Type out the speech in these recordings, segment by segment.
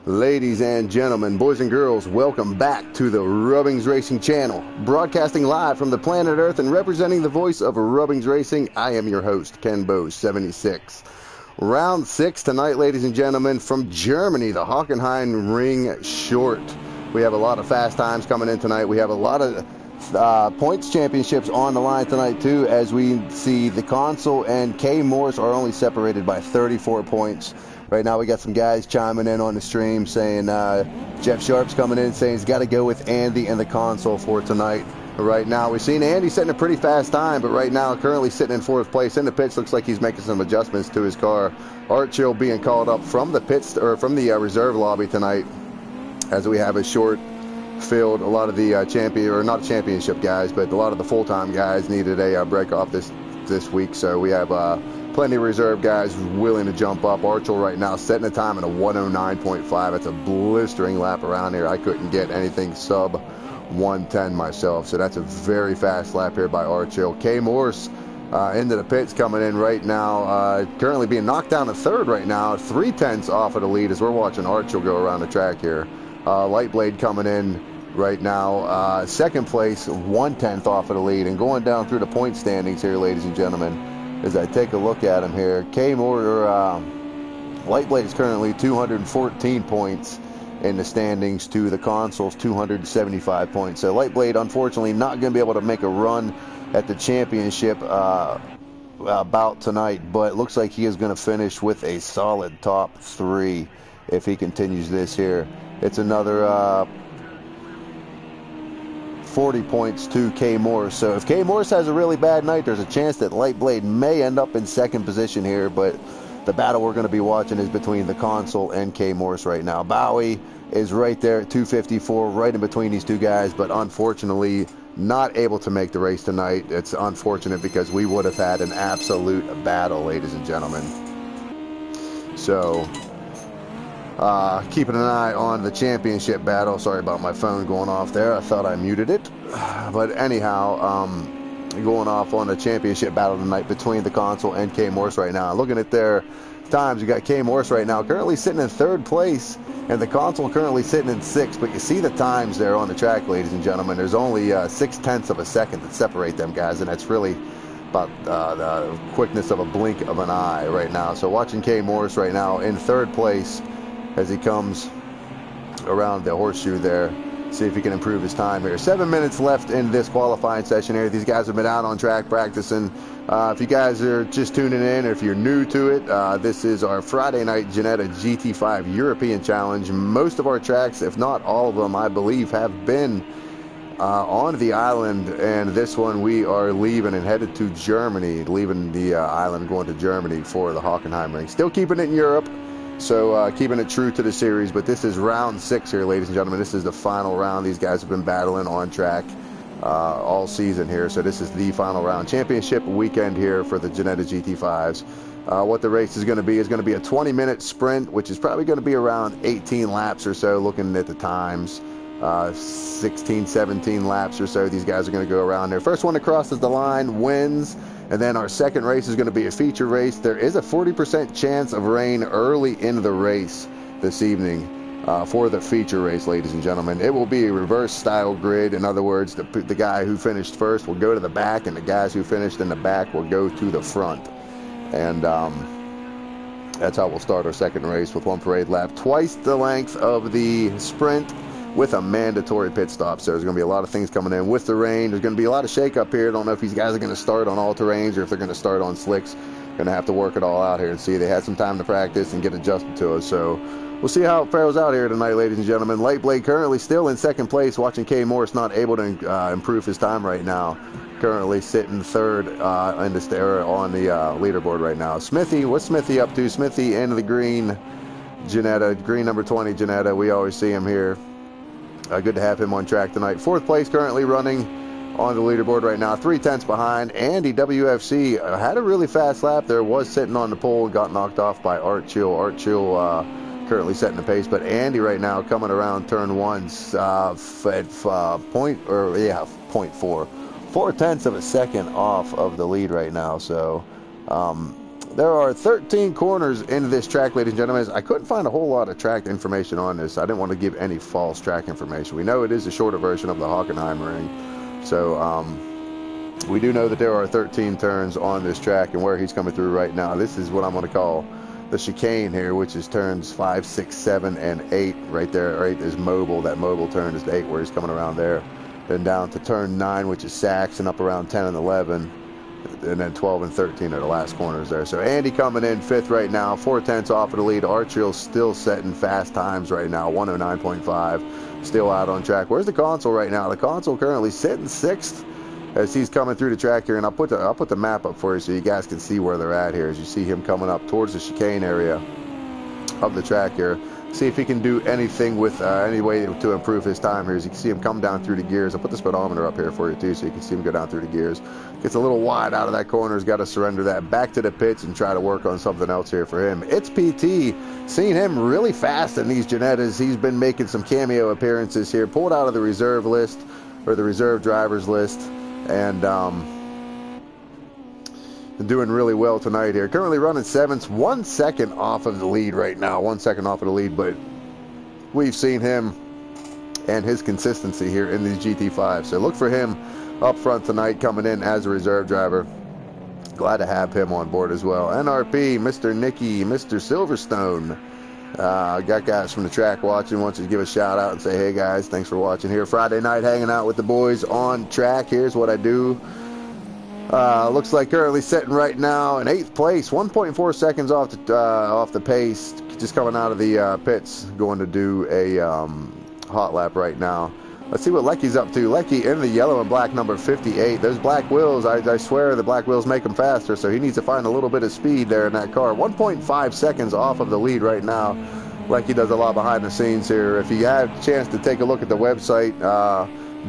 Ladies and gentlemen, boys and girls, welcome back to the RubbingsRacing channel. Broadcasting live from the planet Earth and representing the voice of RubbingsRacing, I am your host, Ken Bose76. Round 6 tonight, ladies and gentlemen, from Germany, the Hockenheim Ring Short. We have a lot of fast times coming in tonight. We have a lot of points championships on the line tonight, too, as we see the Console and K Morse are only separated by 34 points. Right now we got some guys chiming in on the stream saying Jeff Sharp's coming in saying he's got to go with Andy and the Console for tonight. Right now we've seen Andy setting a pretty fast time, but right now currently sitting in 4th place in the pits. Looks like he's making some adjustments to his car. Art Chill being called up from the pits or from the reserve lobby tonight, as we have a short field. A lot of the not championship guys, but a lot of the full-time guys needed a break off this week, so we have plenty of reserve guys willing to jump up. Archel right now setting a time at a 109.5. That's a blistering lap around here. I couldn't get anything sub 110 myself, so that's a very fast lap here by Archel. K Morse into the pits coming in right now, currently being knocked down to 3rd right now, 3/10 off of the lead as we're watching Archel go around the track here. Lightblade coming in right now, 2nd place, 1/10 off of the lead, and going down through the point standings here, ladies and gentlemen. As I take a look at him here, Lightblade is currently 214 points in the standings to the Console's 275 points. So Lightblade, unfortunately, not going to be able to make a run at the championship bout tonight, but it looks like he is going to finish with a solid top 3 if he continues this here. It's another 40 points to K Morse. So if K Morse has a really bad night, there's a chance that Lightblade may end up in 2nd position here, but the battle we're going to be watching is between the Console and K Morse right now. Bowie is right there at 254, right in between these two guys, but unfortunately not able to make the race tonight. It's unfortunate because we would have had an absolute battle, ladies and gentlemen. So keeping an eye on the championship battle. Sorry about my phone going off there. I thought I muted it. But anyhow, going off on the championship battle tonight between the Console and K Morse right now. Looking at their times, you got K Morse right now currently sitting in 3rd place, and the Console currently sitting in 6th. But you see the times there on the track, ladies and gentlemen. There's only 0.6 of a second that separate them guys, and that's really about the quickness of a blink of an eye right now. So watching K Morse right now in 3rd place as he comes around the horseshoe there. See if he can improve his time here. 7 minutes left in this qualifying session here. These guys have been out on track practicing. If you guys are just tuning in, or if you're new to it, this is our Friday night Ginetta GT5 European Challenge. Most of our tracks, if not all of them, I believe, have been on the island, and this one we are leaving and headed to Germany, leaving the island, going to Germany for the Hockenheim Ring. Still keeping it in Europe. So keeping it true to the series, but this is round 6 here, ladies and gentlemen. This is the final round. These guys have been battling on track all season here, so this is the final round. Championship weekend here for the Ginetta GT5s. What the race is going to be a 20-minute sprint, which is probably going to be around 18 laps or so, looking at the times. 16, 17 laps or so these guys are going to go around there. First one that crosses the line wins. And then our second race is going to be a feature race. There is a 40% chance of rain early in the race this evening for the feature race, ladies and gentlemen. It will be a reverse style grid. In other words, the guy who finished first will go to the back, and the guys who finished in the back will go to the front. And that's how we'll start our second race, with one parade lap, twice the length of the sprint, with a mandatory pit stop. So there's going to be a lot of things coming in with the rain. There's going to be a lot of shake up here. I don't know if these guys are going to start on all terrains or if they're going to start on slicks. Going to have to work it all out here and see. They had some time to practice and get adjusted to it. So we'll see how it fares out here tonight, ladies and gentlemen. Lightblade currently still in 2nd place, watching K Morse not able to improve his time right now. Currently sitting 3rd on the leaderboard right now. Smithy, what's Smithy up to? Smithy in the green Ginetta, green number 20 Ginetta. We always see him here. Good to have him on track tonight. 4th place currently running on the leaderboard right now, 3/10 behind. Andy WFC had a really fast lap there, was sitting on the pole, got knocked off by Art Chill. Art Chill currently setting the pace, but Andy right now coming around turn 1 at 0.4. 0.4 of a second off of the lead right now. So There are 13 corners in this track, ladies and gentlemen. I couldn't find a whole lot of track information on this. I didn't want to give any false track information. We know it is a shorter version of the Hockenheim ring. So we do know that there are 13 turns on this track, and where he's coming through right now, this is what I'm going to call the chicane here, which is turns 5, 6, 7, and 8. Right there, 8 is mobile. That mobile turn is the 8 where he's coming around there. Then down to turn 9, which is Sachs, and up around 10 and 11. And then 12 and 13 are the last corners there. So Andy coming in 5th right now, 4/10 off of the lead. Archie's still setting fast times right now, 109.5, still out on track. Where's the console right now? The console currently sitting 6th as he's coming through the track here. And I'll put the map up for you so you guys can see where they're at here. As you see him coming up towards the chicane area of the track here. See if he can do anything with any way to improve his time here. As you can see him come down through the gears. I'll put the speedometer up here for you too so you can see him go down through the gears. Gets a little wide out of that corner. He's got to surrender that back to the pits and try to work on something else here for him. It's PT. Seeing him really fast in these Ginettas. He's been making some cameo appearances here. Pulled out of the reserve list, or the reserve drivers list. And doing really well tonight here. Currently running 7th, 1 second off of the lead right now. 1 second off of the lead, but we've seen him and his consistency here in these GT5. So look for him up front tonight, coming in as a reserve driver. Glad to have him on board as well. NRP, Mr. Nicky, Mr. Silverstone. Got guys from the track watching. Wants to give a shout out and say, hey guys, thanks for watching here. Friday night hanging out with the boys on track. Here's what I do. Looks like currently sitting right now in 8th place, 1.4 seconds off the pace, just coming out of the pits, going to do a hot lap right now. Let's see what Lecky's up to. Lecky in the yellow and black number 58. Those black wheels, I swear the black wheels make them faster, so he needs to find a little bit of speed there in that car. 1.5 seconds off of the lead right now. Lecky does a lot behind the scenes here. If you have a chance to take a look at the website,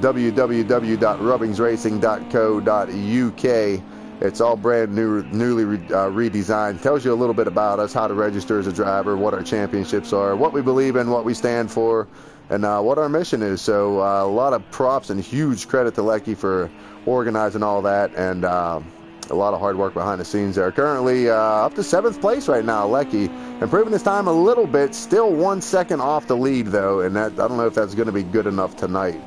www.rubbingsracing.co.uk. It's all brand new, newly redesigned. Tells you a little bit about us, how to register as a driver, what our championships are, what we believe in, what we stand for, and what our mission is. So a lot of props and huge credit to Lecky for organizing all that, and a lot of hard work behind the scenes there. Currently up to 7th place right now, Lecky. Improving his time a little bit, still 1 second off the lead though, and that, I don't know if that's going to be good enough tonight.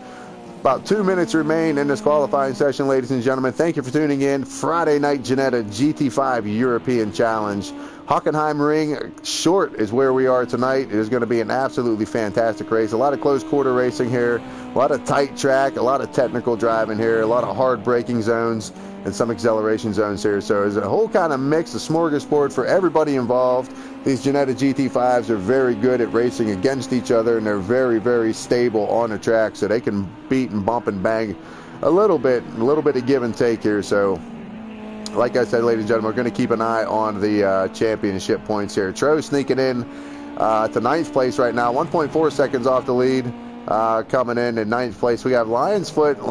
About 2 minutes remain in this qualifying session, ladies and gentlemen. Thank you for tuning in. Friday night Ginetta GT5 European Challenge. Hockenheim Ring short is where we are tonight. It is going to be an absolutely fantastic race. A lot of close quarter racing here. A lot of tight track. A lot of technical driving here. A lot of hard braking zones and some acceleration zones here. So it's a whole kind of mix, a smorgasbord for everybody involved. These Ginetta GT5s are very good at racing against each other, and they're very, very stable on the track, so they can beat and bump and bang a little bit of give and take here. So like I said, ladies and gentlemen, we're going to keep an eye on the championship points here. Tro sneaking in to 9th place right now, 1.4 seconds off the lead. Coming in 9th place, we have Lionsfoot.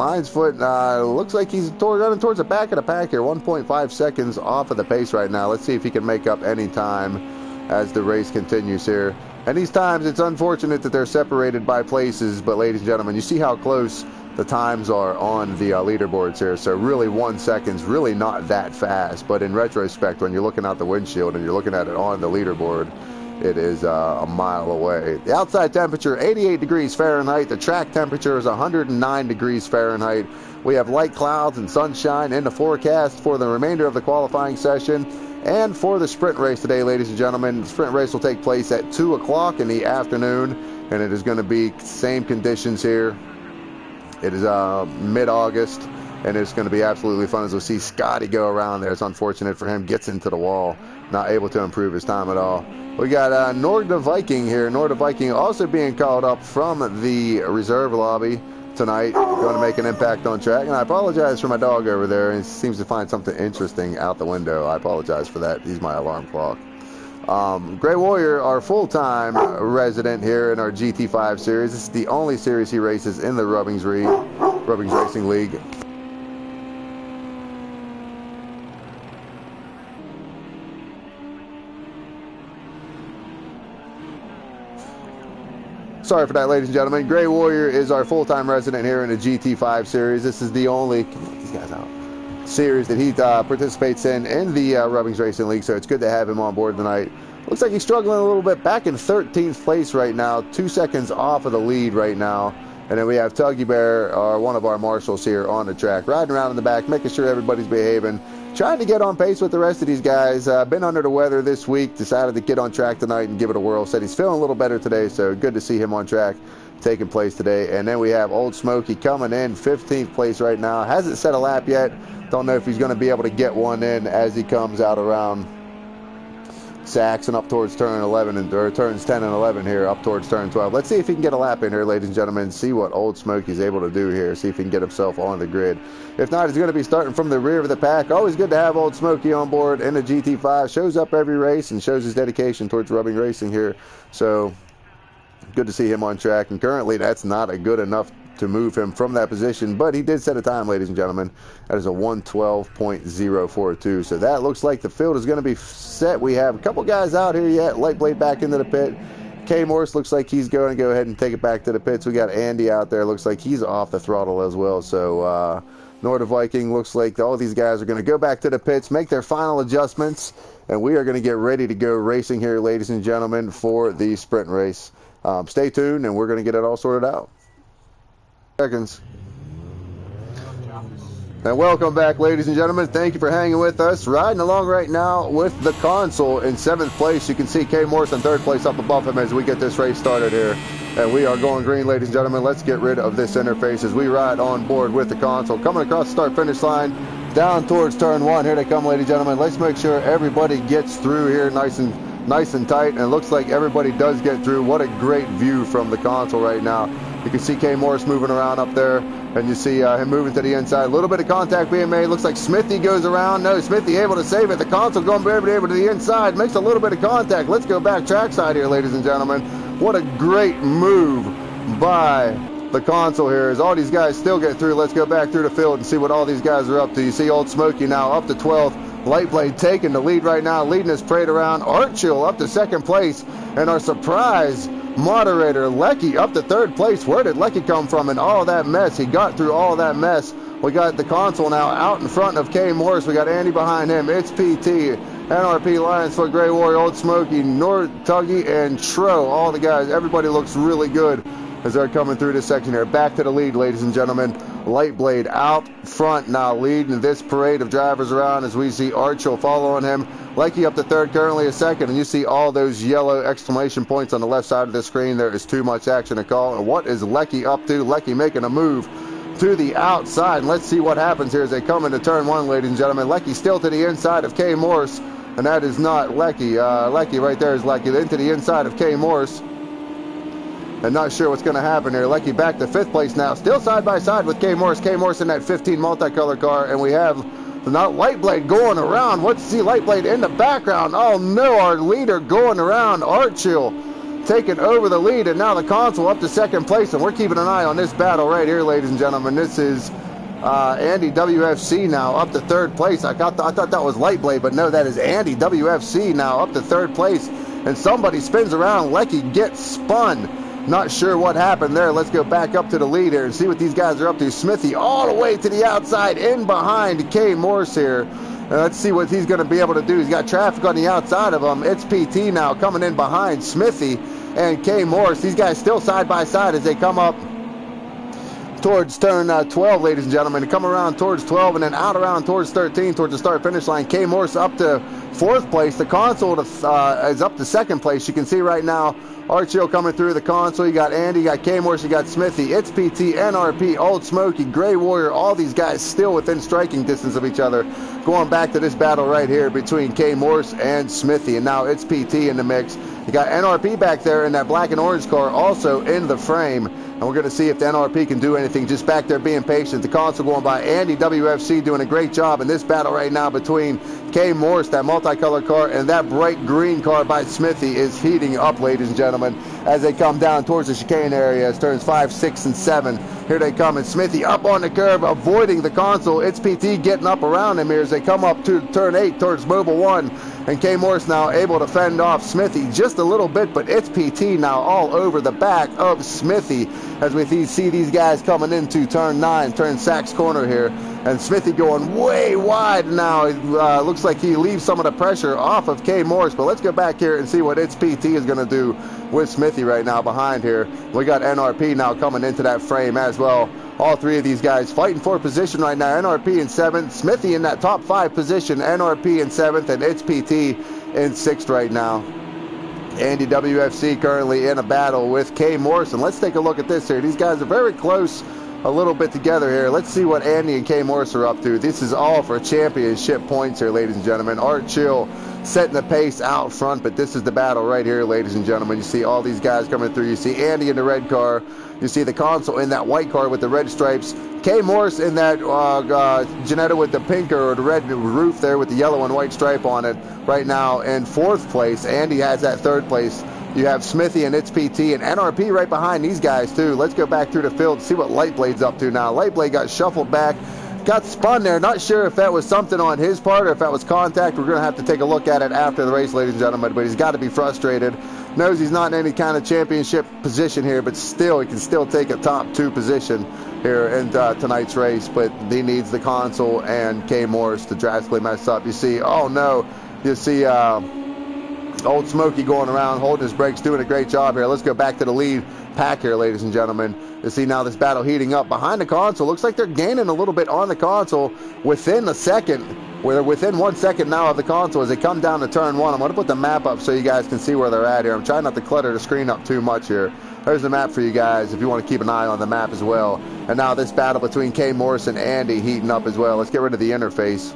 Looks like he's running towards the back of the pack here, 1.5 seconds off of the pace right now. Let's see if he can make up any time as the race continues here. And these times, it's unfortunate that they're separated by places, but ladies and gentlemen, you see how close the times are on the leaderboards here. So really 1 second's really not that fast, but in retrospect, when you're looking out the windshield and you're looking at it on the leaderboard, it is a mile away. The outside temperature, 88 degrees Fahrenheit. The track temperature is 109 degrees Fahrenheit. We have light clouds and sunshine in the forecast for the remainder of the qualifying session and for the sprint race today, ladies and gentlemen. The sprint race will take place at 2 o'clock in the afternoon, and it is going to be same conditions here. It is mid-August, and it's going to be absolutely fun as we'll see Scotty go around there. It's unfortunate for him, gets into the wall, not able to improve his time at all. We got Norda Viking here. Norda Viking also being called up from the reserve lobby tonight, going to make an impact on track. And I apologize for my dog over there. He seems to find something interesting out the window. I apologize for that. He's my alarm clock. Gray Warrior, our full-time resident here in our GT5 series. This is the only series he races in the Rubbings Racing League. Sorry for that, ladies and gentlemen. Gray Warrior is our full-time resident here in the GT5 series. This is the only... Can we get these guys out? series that he participates in the Rubbings Racing League, so it's good to have him on board tonight. Looks like he's struggling a little bit, back in 13th place right now, 2 seconds off of the lead right now. And then we have Tuggy Bear, one of our marshals here on the track, riding around in the back, making sure everybody's behaving, trying to get on pace with the rest of these guys. Been under the weather this week, decided to get on track tonight and give it a whirl. Said he's feeling a little better today, so good to see him on track taking place today. And then we have Old Smoky coming in 15th place right now. Hasn't set a lap yet. Don't know if he's going to be able to get one in as he comes out around Saxon up towards turn 11 or turns 10 and 11 here up towards turn 12. Let's see if he can get a lap in here, ladies and gentlemen. See what Old Smoky's able to do here. See if he can get himself on the grid. If not, he's going to be starting from the rear of the pack. Always good to have Old Smoky on board in the GT5. Shows up every race and shows his dedication towards rubbing racing here. So good to see him on track. And currently, that's not a good enough to move him from that position, but he did set a time, ladies and gentlemen. That is a 1:12.042. So that looks like the field is going to be set. We have a couple guys out here yet. Lightblade back into the pit. K Morse looks like he's going to go ahead and take it back to the pits. We got Andy out there. Looks like he's off the throttle as well. So Norda Viking looks like all these guys are going to go back to the pits, make their final adjustments, and we are going to get ready to go racing here, ladies and gentlemen, for the sprint race. Stay tuned, and we're going to get it all sorted out. Seconds. And welcome back, ladies and gentlemen. Thank you for hanging with us. Riding along right now with the Consul in 7th place. You can see K Morse in 3rd place up above him as we get this race started here. And we are going green, ladies and gentlemen. Let's get rid of this interface as we ride on board with the Consul. Coming across the start-finish line, down towards turn 1. Here they come, ladies and gentlemen. Let's make sure everybody gets through here nice and tight. And it looks like everybody does get through. What a great view from the Consul right now. You can see K Morris moving around up there, and you see him moving to the inside. A little bit of contact being made. Looks like Smithy goes around. No, Smithy able to save it. The Consul going able to the inside. Makes a little bit of contact. Let's go back trackside here, ladies and gentlemen. What a great move by the Consul here as all these guys still get through. Let's go back through the field and see what all these guys are up to. You see Old Smoky now up to 12th. Lightblade taking the lead right now, leading his parade around. Archill up to 2nd place, and our surprise moderator Lecky up to 3rd place. Where did Lecky come from in all that mess? He got through all that mess. We got the Consul now out in front of K Morris. We got Andy behind him. It's PT, NRP, Lions Foot, Grey Warrior, Old Smoky, Nord, Tuggy, and Tro. All the guys, everybody looks really good as they're coming through this section here. Back to the lead, ladies and gentlemen. Lightblade out front now, leading this parade of drivers around as we see Archel following him. Lecky up to 3rd, currently a 2nd, and you see all those yellow exclamation points on the left side of the screen. There is too much action to call. And what is Lecky up to? Lecky making a move to the outside. And let's see what happens here as they come into turn 1, ladies and gentlemen. Lecky still to the inside of K Morse, and that is not Lecky. Lecky right there is Lecky into the inside of K Morse. And not sure what's going to happen here. Lecky back to 5th place now. Still side by side with K Morse. K Morse in that 15 multicolor car. And we have not Lightblade going around. What's see Lightblade in the background? Oh no, our leader going around. Archill taking over the lead. And now the Consul up to 2nd place. And we're keeping an eye on this battle right here, ladies and gentlemen. This is Andy WFC now up to 3rd place. I thought that was Lightblade, but no, that is Andy WFC now up to 3rd place. And somebody spins around. Lecky gets spun. Not sure what happened there. Let's go back up to the lead here and see what these guys are up to. Smithy all the way to the outside, in behind K Morse here. And let's see what he's going to be able to do. He's got traffic on the outside of him. It's PT now coming in behind Smithy and K Morse. These guys still side by side as they come up towards turn 12, ladies and gentlemen. To come around towards 12 and then out around towards 13, towards the start-finish line. K Morse up to 4th place. The Consul is up to 2nd place. You can see right now Archill coming through the Consul. You got Andy, you got K Morse, you got Smithy. It's PT, NRP, Old Smoky, Grey Warrior. All these guys still within striking distance of each other. Going back to this battle right here between K Morse and Smithy. And now it's PT in the mix. You got NRP back there in that black and orange car also in the frame. And we're going to see if the NRP can do anything just back there being patient. The Consul going by. Andy WFC doing a great job in this battle right now between K Morse, that multicolored car, and that bright green car by Smithy is heating up, ladies and gentlemen, as they come down towards the chicane area as turns 5, 6, and 7. Here they come, and Smithy up on the curb, avoiding the Consul. It's PT getting up around him here as they come up to turn 8 towards Mobile 1. And K Morse now able to fend off Smithy just a little bit, but it's PT now all over the back of Smithy as we see these guys coming into turn 9, turn Sachs corner here. And Smithy going way wide now. It looks like he leaves some of the pressure off of K. Morris. But let's go back here and see what It's PT is going to do with Smithy right now behind here. We got NRP now coming into that frame as well. All three of these guys fighting for position right now. NRP in 7th, Smithy in that top 5 position, NRP in 7th, and It's PT in 6th right now. Andy WFC currently in a battle with K. Morrison. Let's take a look at this here. These guys are very close a little bit together here. Let's see what Andy and K. Morris are up to. This is all for championship points here, ladies and gentlemen. Art Chill setting the pace out front, but this is the battle right here, ladies and gentlemen. You see all these guys coming through. You see Andy in the red car. You see the console in that white car with the red stripes. K. Morris in that Janetta with the pink or the red roof there with the yellow and white stripe on it right now in 4th place. Andy has that 3rd place. You have Smithy and It's PT and NRP right behind these guys too. Let's go back through the field, see what Lightblade's up to now. Lightblade got shuffled back, got spun there. Not sure if that was something on his part or if that was contact. We're going to have to take a look at it after the race, ladies and gentlemen, but he's got to be frustrated. Knows he's not in any kind of championship position here, but still, he can still take a top 2 position here in tonight's race, but he needs the console and K. Morris to drastically mess up. You see, oh no, you see Old Smokey going around, holding his brakes, doing a great job here. Let's go back to the lead pack here, ladies and gentlemen. You see now this battle heating up behind the console. Looks like they're gaining a little bit on the console within a second. Where they're within 1 second now of the console as they come down to turn 1. I'm going to put the map up so you guys can see where they're at here. I'm trying not to clutter the screen up too much here. There's the map for you guys if you want to keep an eye on the map as well. And now this battle between K. Morris and Andy heating up as well. Let's get rid of the interface.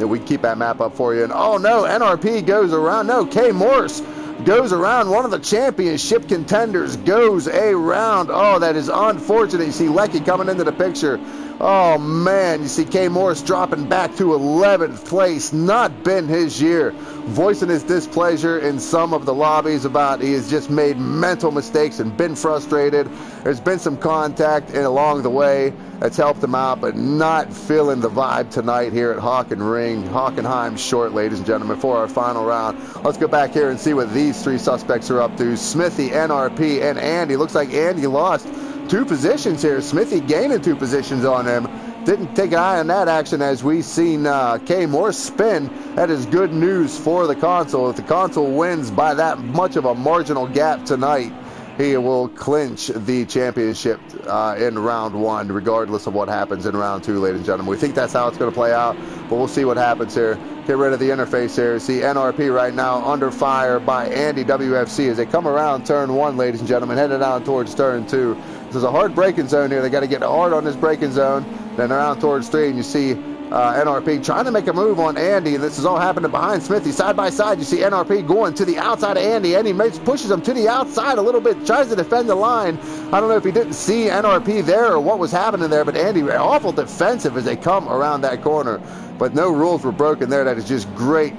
If we keep that map up for you. And oh no, NRP goes around. No, K. Morris goes around. One of the championship contenders goes around. Oh, that is unfortunate. You see Lecky coming into the picture. Oh man, you see K. Morris dropping back to 11th place. Not been his year. Voicing his displeasure in some of the lobbies about he has just made mental mistakes and been frustrated. There's been some contact along the way that's helped him out, but not feeling the vibe tonight here at Hockenheim short, ladies and gentlemen, for our final round. Let's go back here and see what these 3 suspects are up to. Smithy, NRP, and Andy. Looks like Andy lost 2 positions here. Smithy gaining 2 positions on him. Didn't take an eye on that action as we seen K. Morris spin. That is good news for the console. If the console wins by that much of a marginal gap tonight, he will clinch the championship in round 1, regardless of what happens in round 2, ladies and gentlemen. We think that's how it's going to play out, but we'll see what happens here. Get rid of the interface here. See NRP right now under fire by Andy WFC as they come around turn 1, ladies and gentlemen, headed down towards turn 2. There's a hard braking zone here. They got to get hard on this braking zone. Then around towards 3, and you see NRP trying to make a move on Andy, and this is all happening behind Smithy. Side by side, you see NRP going to the outside of Andy. Andy pushes him to the outside a little bit, tries to defend the line. I don't know if he didn't see NRP there or what was happening there, but Andy awful defensive as they come around that corner. But no rules were broken there. That is just great,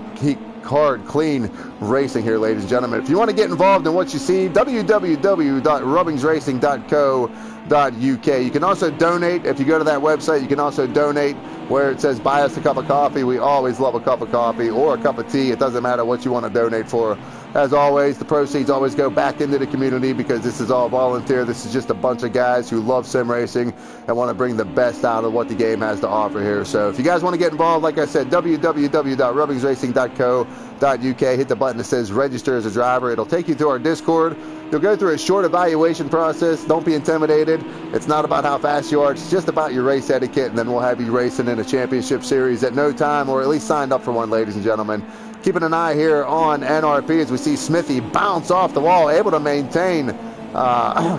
hard, clean racing here, ladies and gentlemen. If you want to get involved in what you see, www.RubbingsRacing.co.uk. You can also donate. If you go to that website, you can also donate where it says buy us a cup of coffee. We always love a cup of coffee or a cup of tea. It doesn't matter what you want to donate for. As always, the proceeds always go back into the community because this is all volunteer. This is just a bunch of guys who love sim racing and want to bring the best out of what the game has to offer here. So if you guys want to get involved, like I said, www.RubbingsRacing.co.uk. Hit the button that says register as a driver. It'll take you to our Discord. You'll go through a short evaluation process. Don't be intimidated. It's not about how fast you are. It's just about your race etiquette, and then we'll have you racing in a championship series at no time, or at least signed up for one, ladies and gentlemen. Keeping an eye here on NRP as we see Smithy bounce off the wall, able to maintain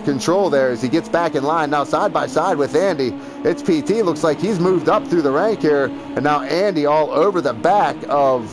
control there as he gets back in line. Now side by side with Andy. It's PT. Looks like he's moved up through the rank here, and now Andy all over the back of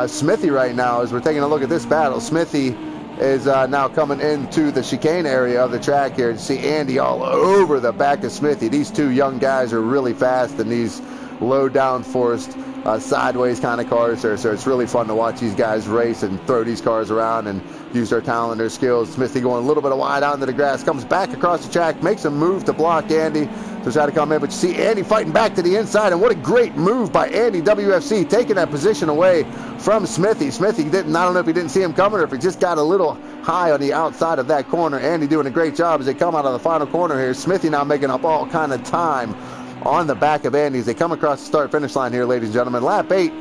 Smithy right now as we're taking a look at this battle. Smithy is now coming into the chicane area of the track here. You see Andy all over the back of Smithy. These two young guys are really fast, and these low downforced, sideways kind of cars there. So it's really fun to watch these guys race and throw these cars around and use their talent, their skills. Smithy going a little bit of wide out into the grass, comes back across the track, makes a move to block Andy to try to come in, but you see Andy fighting back to the inside, and what a great move by Andy WFC, taking that position away from Smithy. Smithy didn't, I don't know if he didn't see him coming or if he just got a little high on the outside of that corner. Andy doing a great job as they come out of the final corner here. Smithy now making up all kind of time on the back of Andy as they come across the start-finish line here, ladies and gentlemen. Lap 8,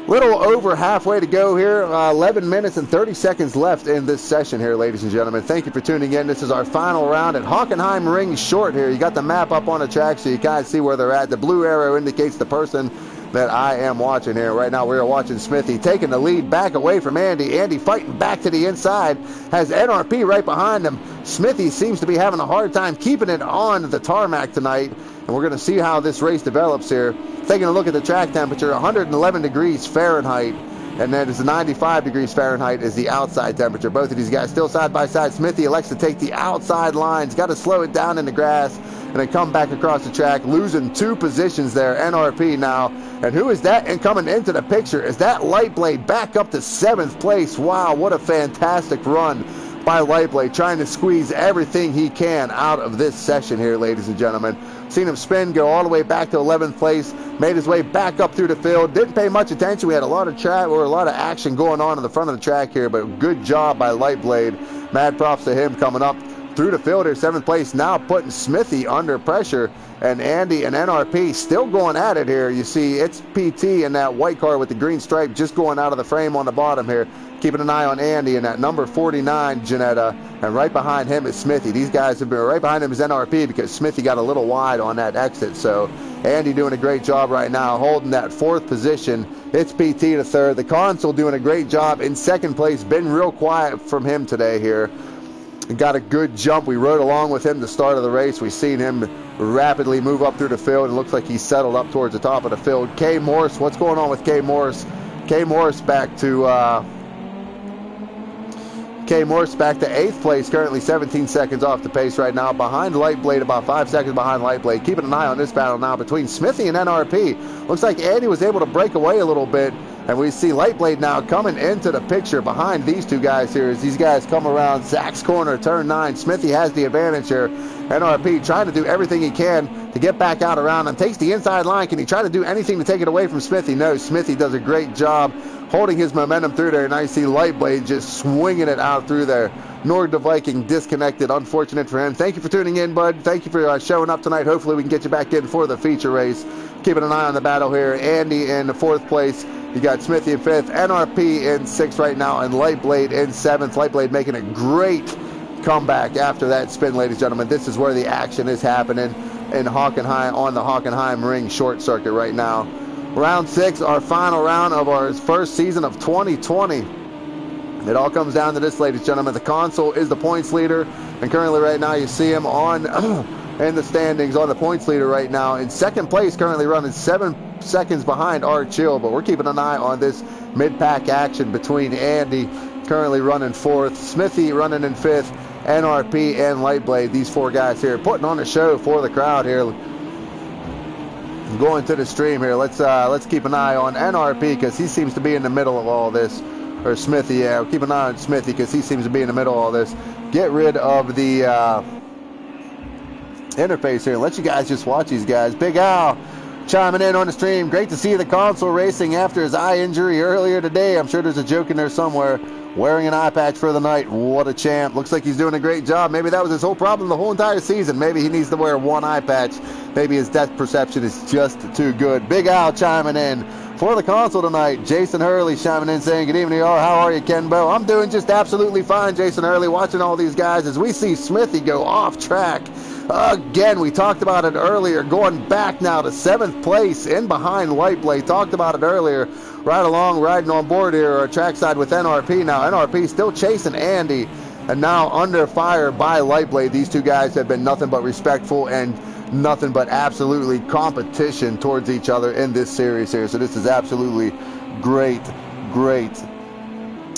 little over halfway to go here. 11 minutes and 30 seconds left in this session here, ladies and gentlemen. Thank you for tuning in. This is our final round at Hockenheim Ring Short here. You got the map up on the track so you kind of see where they're at. The blue arrow indicates the person that I am watching here. Right now we are watching Smithy taking the lead back away from Andy. Andy fighting back to the inside, has NRP right behind him. Smithy seems to be having a hard time keeping it on the tarmac tonight, and we're going to see how this race develops here. Taking a look at the track temperature, 111 degrees Fahrenheit, and then it's 95 degrees Fahrenheit is the outside temperature. Both of these guys still side by side. Smithy elects to take the outside lines, got to slow it down in the grass, and then come back across the track, losing 2 positions there. NRP now, and who is that? And coming into the picture is that Lightblade back up to 7th place. Wow, what a fantastic run by Lightblade, trying to squeeze everything he can out of this session here, ladies and gentlemen. Seen him spin, go all the way back to 11th place, made his way back up through the field. Didn't pay much attention. We had a lot of track or a lot of action going on in the front of the track here, but good job by Lightblade. Mad props to him coming up through the field here, 7th place, now putting Smithy under pressure, and Andy and NRP still going at it here. You see it's PT in that white car with the green stripe just going out of the frame on the bottom here. Keeping an eye on Andy and that number 49, Janetta, and right behind him is Smithy. These guys have been right behind him is NRP because Smithy got a little wide on that exit. So Andy doing a great job right now, holding that 4th position. It's PT to 3rd. The console doing a great job in 2nd place. Been real quiet from him today here. Got a good jump. We rode along with him the start of the race. We've seen him rapidly move up through the field, and looks like he's settled up towards the top of the field. K. Morse, what's going on with K. Morse? K. Morse back to 8th place, currently 17 seconds off the pace right now, behind Lightblade, about 5 seconds behind Lightblade. Keeping an eye on this battle now between Smithy and NRP. Looks like Andy was able to break away a little bit, and we see Lightblade now coming into the picture behind these two guys here as these guys come around Zach's corner, turn 9. Smithy has the advantage here. NRP trying to do everything he can to get back out around and takes the inside line. Can he try to do anything to take it away from Smithy? No, Smithy does a great job holding his momentum through there. Now you see Lightblade just swinging it out through there. Nord the Viking disconnected. Unfortunate for him. Thank you for tuning in, bud. Thank you for showing up tonight. Hopefully we can get you back in for the feature race. Keeping an eye on the battle here. Andy in the 4th place. You got Smithy in 5th. NRP in 6th right now, and Lightblade in 7th. Lightblade making a great comeback after that spin, ladies and gentlemen. This is where the action is happening in Hockenheim, on the Hockenheim Ring Short Circuit right now. Round 6, our final round of our first season of 2020. It all comes down to this, ladies and gentlemen. The console is the points leader, and currently right now you see him on in the standings on the points leader right now. In 2nd place, currently running 7 seconds behind R Chill, but we're keeping an eye on this mid-pack action between Andy, currently running 4th, Smithy running in 5th, NRP and Lightblade. These 4 guys here putting on a show for the crowd here. Going to the stream here, let's keep an eye on NRP because he seems to be in the middle of all this. Or Smithy, yeah, we'll keep an eye on Smithy because he seems to be in the middle of all this. Get rid of the interface here. Let you guys just watch these guys. Big Al chiming in on the stream. Great to see the console racing after his eye injury earlier today. I'm sure there's a joke in there somewhere. Wearing an eye patch for the night. What a champ. Looks like he's doing a great job. Maybe that was his whole problem the whole entire season. Maybe he needs to wear one eye patch. Maybe his depth perception is just too good. Big Al chiming in for the console tonight. Jason Hurley chiming in saying, good evening, y'all. How are you, Kenbo? I'm doing just absolutely fine, Jason Hurley. Watching all these guys as we see Smithy go off track. Again, we talked about it earlier. Going back now to 7th place in behind Lightblade. Talked about it earlier. Right along, riding on board here, or trackside with NRP now. NRP still chasing Andy, and now under fire by Lightblade. These two guys have been nothing but respectful and nothing but absolutely competition towards each other in this series here. So this is absolutely great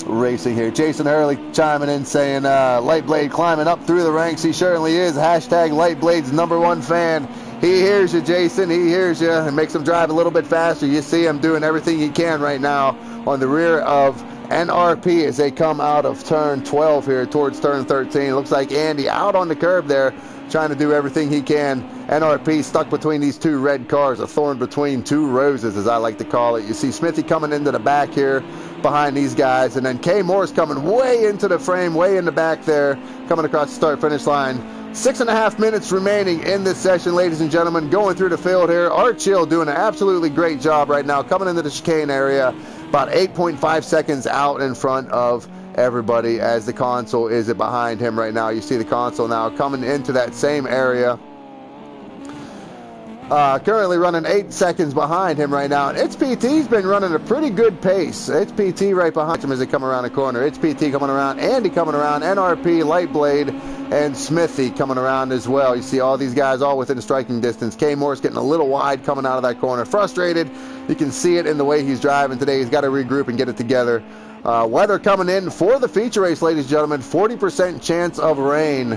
racing here. Jason Hurley chiming in saying Lightblade climbing up through the ranks. He certainly is. Hashtag Lightblade's #1 fan. He hears you, Jason. He hears you. It makes him drive a little bit faster. You see him doing everything he can right now on the rear of NRP as they come out of turn 12 here towards turn 13. Looks like Andy out on the curb there, trying to do everything he can. NRP stuck between these two red cars, a thorn between two roses, as I like to call it. You see Smithy coming into the back here behind these guys, and then Kay Moore's coming way into the frame, way in the back there, coming across the start-finish line. 6.5 minutes remaining in this session, ladies and gentlemen, going through the field here. Art Chill doing an absolutely great job right now, coming into the chicane area, about 8.5 seconds out in front of everybody as the console is behind him right now. You see the console now coming into that same area. Currently running 8 seconds behind him right now. And PT's been running a pretty good pace. PT right behind him as they come around the corner. PT coming around, Andy coming around, NRP, Lightblade, and Smithy coming around as well. You see all these guys all within striking distance. Kay Moore's getting a little wide coming out of that corner. Frustrated. You can see it in the way he's driving today. He's got to regroup and get it together. Weather coming in for the feature race, ladies and gentlemen. 40% chance of rain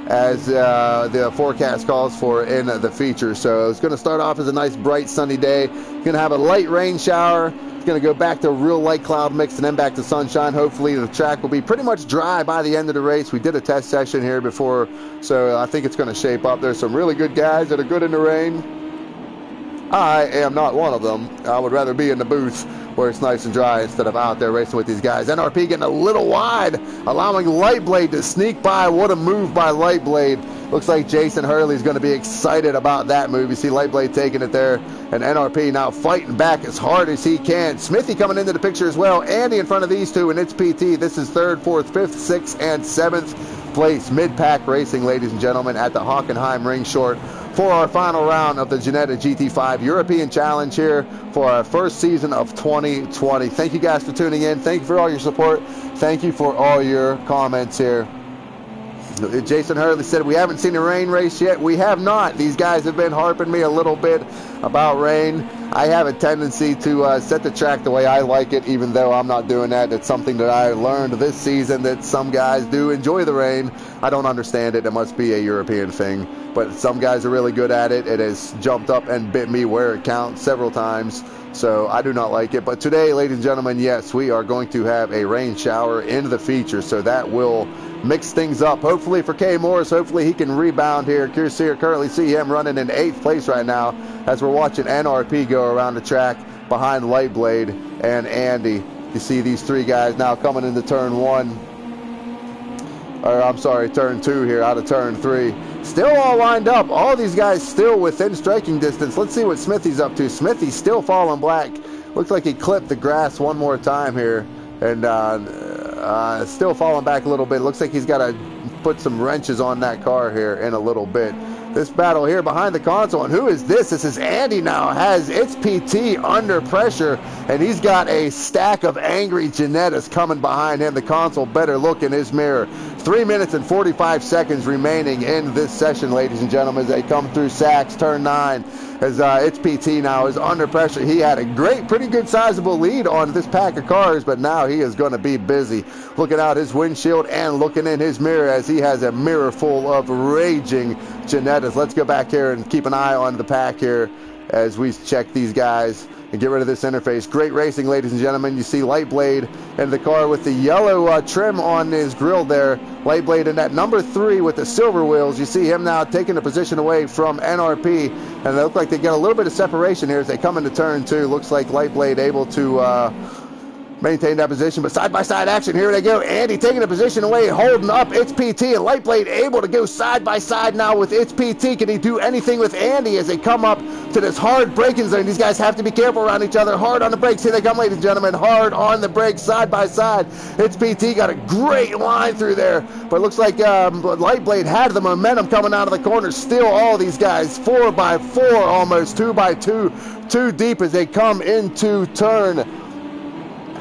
as the forecast calls for in the feature. So it's going to start off as a nice bright sunny day. Going to have a light rain shower. It's going to go back to a real light cloud mix and then back to sunshine. Hopefully the track will be pretty much dry by the end of the race. We did a test session here before, so I think it's going to shape up. There's some really good guys that are good in the rain. I am not one of them. I would rather be in the booth where it's nice and dry instead of out there racing with these guys. NRP getting a little wide, allowing Lightblade to sneak by. What a move by Lightblade. Looks like Jason Hurley's going to be excited about that move. You see Lightblade taking it there, and NRP now fighting back as hard as he can. Smithy coming into the picture as well. Andy in front of these two, and it's PT. This is 3rd, 4th, 5th, 6th, and 7th place. Mid-pack racing, ladies and gentlemen, at the Hockenheim ring short for our final round of the Ginetta GT5 European Challenge here for our first season of 2020. Thank you guys for tuning in. Thank you for all your support. Thank you for all your comments here. Jason Hurley said, we haven't seen a rain race yet. We have not. These guys have been harping me a little bit about rain. I have a tendency to set the track the way I like it, even though I'm not doing that. It's something that I learned this season, that some guys do enjoy the rain. I don't understand it. It must be a European thing. But some guys are really good at it. It has jumped up and bit me where it counts several times. So I do not like it. But today, ladies and gentlemen, yes, we are going to have a rain shower in the feature. So that will mix things up. Hopefully for Kay Morris, hopefully he can rebound here. Currently see him running in 8th place right now as we're watching NRP go around the track behind Lightblade and Andy. You see these three guys now coming into turn 1. Or I'm sorry, turn 2 here out of turn 3. Still all lined up. All these guys still within striking distance. Let's see what Smithy's up to. Smithy's still falling black. Looks like he clipped the grass one more time here. And still falling back a little bit. Looks like he's got to put some wrenches on that car here in a little bit. This battle here behind the console, and who is this? This is Andy now, has its PT under pressure, and he's got a stack of angry Ginettas coming behind him. The console better look in his mirror. 3 minutes and 45 seconds remaining in this session, ladies and gentlemen, as they come through Sachs, turn 9. As its PT now is under pressure. He had a pretty good sizable lead on this pack of cars, but now he is going to be busy looking out his windshield and looking in his mirror as he has a mirror full of raging Ginettas. Let's go back here and keep an eye on the pack here as we check these guys and get rid of this interface. Great racing, ladies and gentlemen. You see Lightblade in the car with the yellow trim on his grill there. Lightblade in that number 3 with the silver wheels. You see him now taking the position away from NRP, and they look like they get a little bit of separation here as they come into turn 2. Looks like Lightblade able to maintain that position, but side-by-side action. Here they go. Andy taking the position away, holding up its PT, and Lightblade able to go side-by-side now with its PT. Can he do anything with Andy as they come up to this hard braking zone? These guys have to be careful around each other. Hard on the brakes. Here they come, ladies and gentlemen. Hard on the brakes, side-by-side. Its PT got a great line through there, but it looks like Lightblade had the momentum coming out of the corner. Still all these guys 4x4, almost 2x2, too deep as they come into turn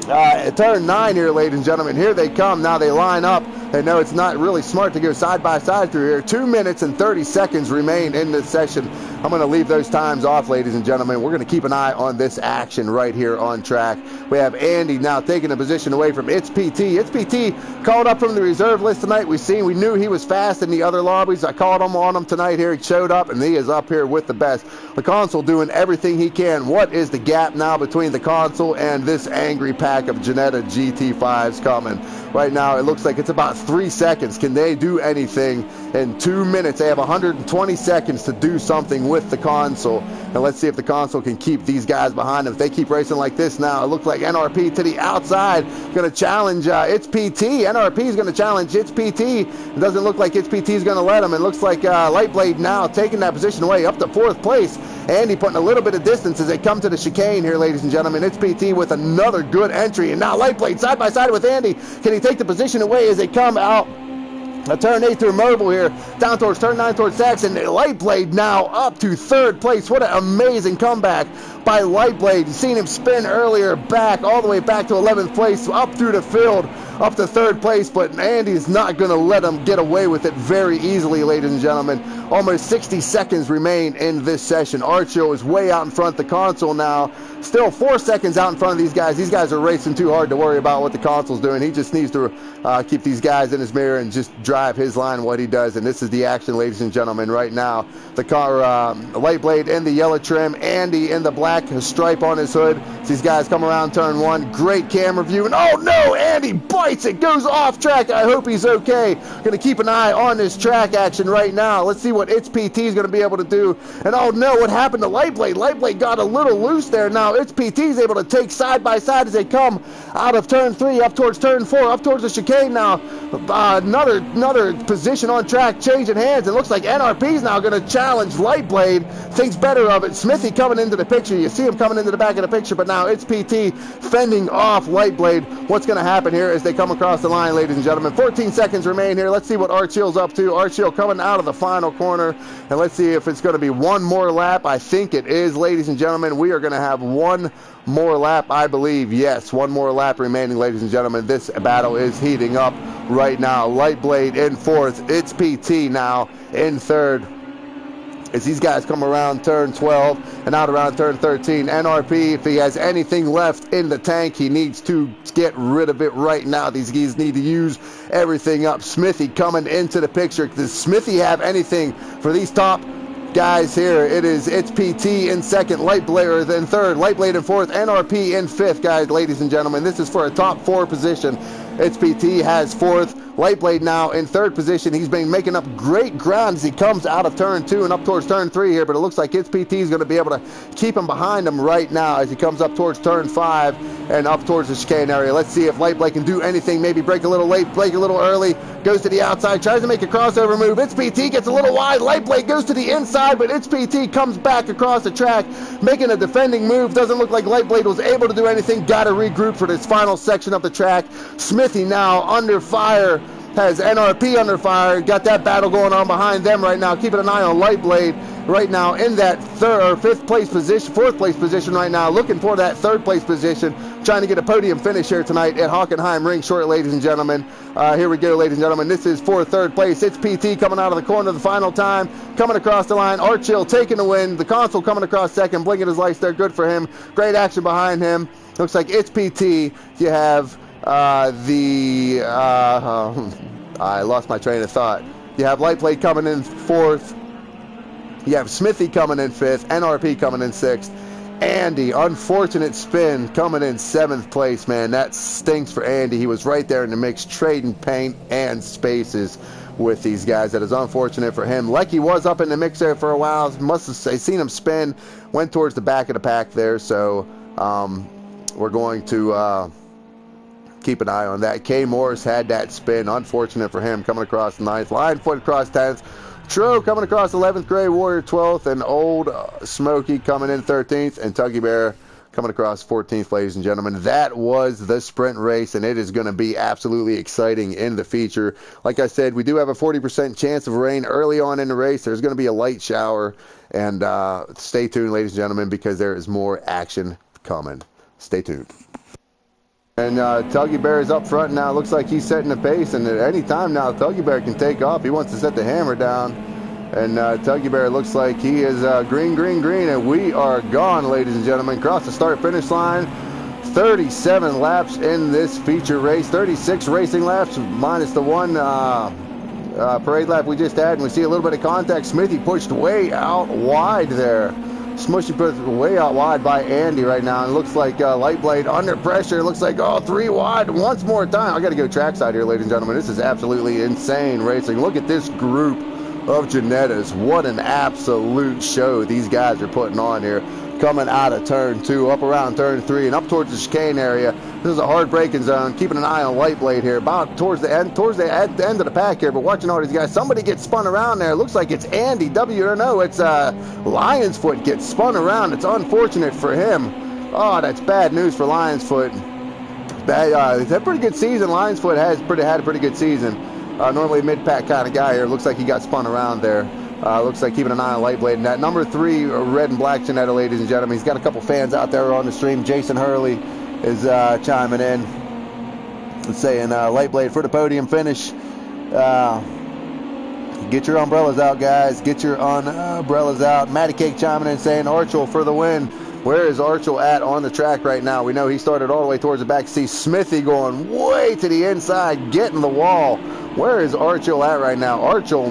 9 here, ladies and gentlemen. Here they come. Now they line up And no, it's not really smart to go side by side through here. 2 minutes and 30 seconds remain in this session. I'm going to leave those times off, ladies and gentlemen. We're going to keep an eye on this action right here on track. We have Andy now taking a position away from It's PT. It's PT called up from the reserve list tonight. We knew he was fast in the other lobbies. I called him on him tonight here. He showed up, and he is up here with the best. The console doing everything he can. What is the gap now between the console and this angry pack of Janetta GT5s coming? Right now, it looks like it's about 3 seconds. Can they do anything in 2 minutes? They have 120 seconds to do something with the console. And let's see if the console can keep these guys behind them. If they keep racing like this now, it looks like NRP to the outside, going to challenge It's PT. NRP is going to challenge It's PT. It doesn't look like It's PT is going to let him. It looks like Lightblade now taking that position away up to 4th place. Andy putting a little bit of distance as they come to the chicane here, ladies and gentlemen. It's PT with another good entry. And now Lightblade side by side with Andy. Can he take the position away as they come out? A turn 8 through Mobile here, down towards turn 9 towards Saxon. Lightblade now up to 3rd place. What an amazing comeback by Lightblade. You've seen him spin earlier back, all the way back to 11th place, up through the field, up to 3rd place, but Andy's not going to let him get away with it very easily, ladies and gentlemen. Almost 60 seconds remain in this session. Archio is way out in front. The console now still 4 seconds out in front of these guys. These guys are racing too hard to worry about what the console's doing. He just needs to keep these guys in his mirror and just drive his line what he does. And this is the action, ladies and gentlemen, right now. The car, Lightblade in the yellow trim, Andy in the black stripe on his hood. These guys come around turn 1. Great camera view. And oh no, Andy bites it, goes off track. I hope he's okay. Going to keep an eye on this track action right now. Let's see what It's PT is going to be able to do. And oh no, what happened to Lightblade? Lightblade got a little loose there. Now It's PT is able to take side by side as they come out of turn 3 up towards turn 4, up towards the chicane now. Another position on track changing hands. It looks like NRP is now going to challenge Lightblade. Thinks better of it. Smithy coming into the picture. You see him coming into the back of the picture, but now It's PT fending off Lightblade. What's going to happen here as they come across the line, ladies and gentlemen? 14 seconds remain here. Let's see what Archill's up to. Archill coming out of the final corner, and let's see if it's going to be one more lap. I think it is, ladies and gentlemen. We are going to have one more lap, I believe. Yes, one more lap remaining, ladies and gentlemen. This battle is heating up right now. Lightblade in 4th. It's PT now in 3rd. As these guys come around turn 12 and out around turn 13. NRP, if he has anything left in the tank, he needs to get rid of it right now. These guys need to use everything up. Smithy coming into the picture. Does Smithy have anything for these top guys here? It's PT in 2nd, Lightblade in 3rd, Lightblade in 4th, NRP in 5th, guys, ladies and gentlemen. This is for a top 4 position. It's PT has 4th. Lightblade now in 3rd position. He's been making up great ground as he comes out of turn 2 and up towards turn 3 here, but it looks like It's PT is going to be able to keep him behind him right now as he comes up towards turn 5 and up towards the chicane area. Let's see if Lightblade can do anything. Maybe break a little late, break a little early, goes to the outside, tries to make a crossover move. It's PT gets a little wide. Lightblade goes to the inside, but It's PT comes back across the track, making a defending move. Doesn't look like Lightblade was able to do anything. Got to regroup for this final section of the track. Smithy now under fire. Has NRP under fire. Got that battle going on behind them right now. Keeping an eye on Lightblade right now in that 4th place position right now. Looking for that 3rd place position. Trying to get a podium finish here tonight at Hockenheim Ring Short, ladies and gentlemen. Here we go, ladies and gentlemen. This is for 3rd place. It's PT coming out of the corner the final time. Coming across the line. Archill taking the win. The console coming across 2nd. Blinking his lights there. Good for him. Great action behind him. Looks like It's PT. You have I lost my train of thought. You have Lightblade coming in 4th. You have Smithy coming in 5th. NRP coming in 6th. Andy, unfortunate spin, coming in 7th place, man. That stinks for Andy. He was right there in the mix, trading paint and spaces with these guys. That is unfortunate for him. Lecky was up in the mix there for a while. Must have seen him spin. Went towards the back of the pack there. So we're going to keep an eye on that. K. Morris had that spin. Unfortunate for him, coming across 9th. Linefoot across 10th. Tro coming across 11th. Gray Warrior 12th. And Old Smoky coming in 13th. And Tuggy Bear coming across 14th, ladies and gentlemen. That was the sprint race, and it is going to be absolutely exciting in the feature. Like I said, we do have a 40% chance of rain early on in the race. There's going to be a light shower. And stay tuned, ladies and gentlemen, because there is more action coming. Stay tuned. And Tuggy Bear is up front now. Looks like he's setting the pace, and at any time now, Tuggy Bear can take off. He wants to set the hammer down. And Tuggy Bear looks like he is green, and we are gone, ladies and gentlemen. Across the start-finish line, 37 laps in this feature race, 36 racing laps minus the one parade lap we just had, and we see a little bit of contact. Smithy pushed way out wide there. Smushy put way out wide by Andy right now, and it looks like Lightblade under pressure. It looks like, oh, 3 wide once more time. I got to go trackside here, ladies and gentlemen. This is absolutely insane racing. Look at this group of Janettas. What an absolute show these guys are putting on here. Coming out of turn 2, up around turn 3, and up towards the chicane area. This is a hard braking zone. Keeping an eye on Lightblade here, about towards the end of the pack here. But watching all these guys, somebody gets spun around there. Looks like it's Andy. It's Lion's Foot gets spun around. It's unfortunate for him. Oh, that's bad news for Lion's Foot. It's a pretty good season. Lion's Foot had a pretty good season. Normally a mid-pack kind of guy here. Looks like he got spun around there. Looks like keeping an eye on Lightblade. And that number 3 red and black Janetta, ladies and gentlemen. He's got a couple fans out there on the stream. Jason Hurley is chiming in and saying, Lightblade for the podium finish. Get your umbrellas out, guys. Get your umbrellas out. Matty Cake chiming in saying, Archel for the win. Where is Archel at on the track right now? We know he started all the way towards the back. See Smithy going way to the inside, getting the wall. Where is Archel at right now? Archel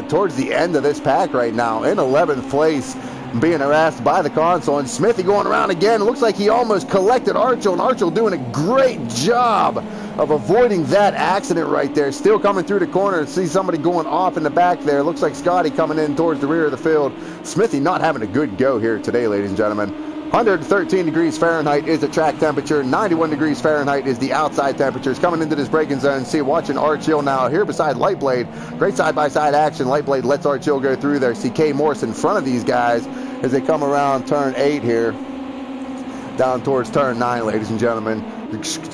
towards the end of this pack right now in 11th place, being harassed by the console. And Smithy going around again. Looks like he almost collected Archel, and Archel doing a great job of avoiding that accident right there. Still coming through the corner. See somebody going off in the back there. Looks like Scotty coming in towards the rear of the field. Smithy not having a good go here today, ladies and gentlemen. 113 degrees Fahrenheit is the track temperature. 91 degrees Fahrenheit is the outside temperatures. Coming into this braking zone, see, watching Archel now here beside Lightblade. Great side-by-side action. Lightblade lets Archel go through there. See K. Morse in front of these guys as they come around turn 8 here, down towards turn 9, ladies and gentlemen.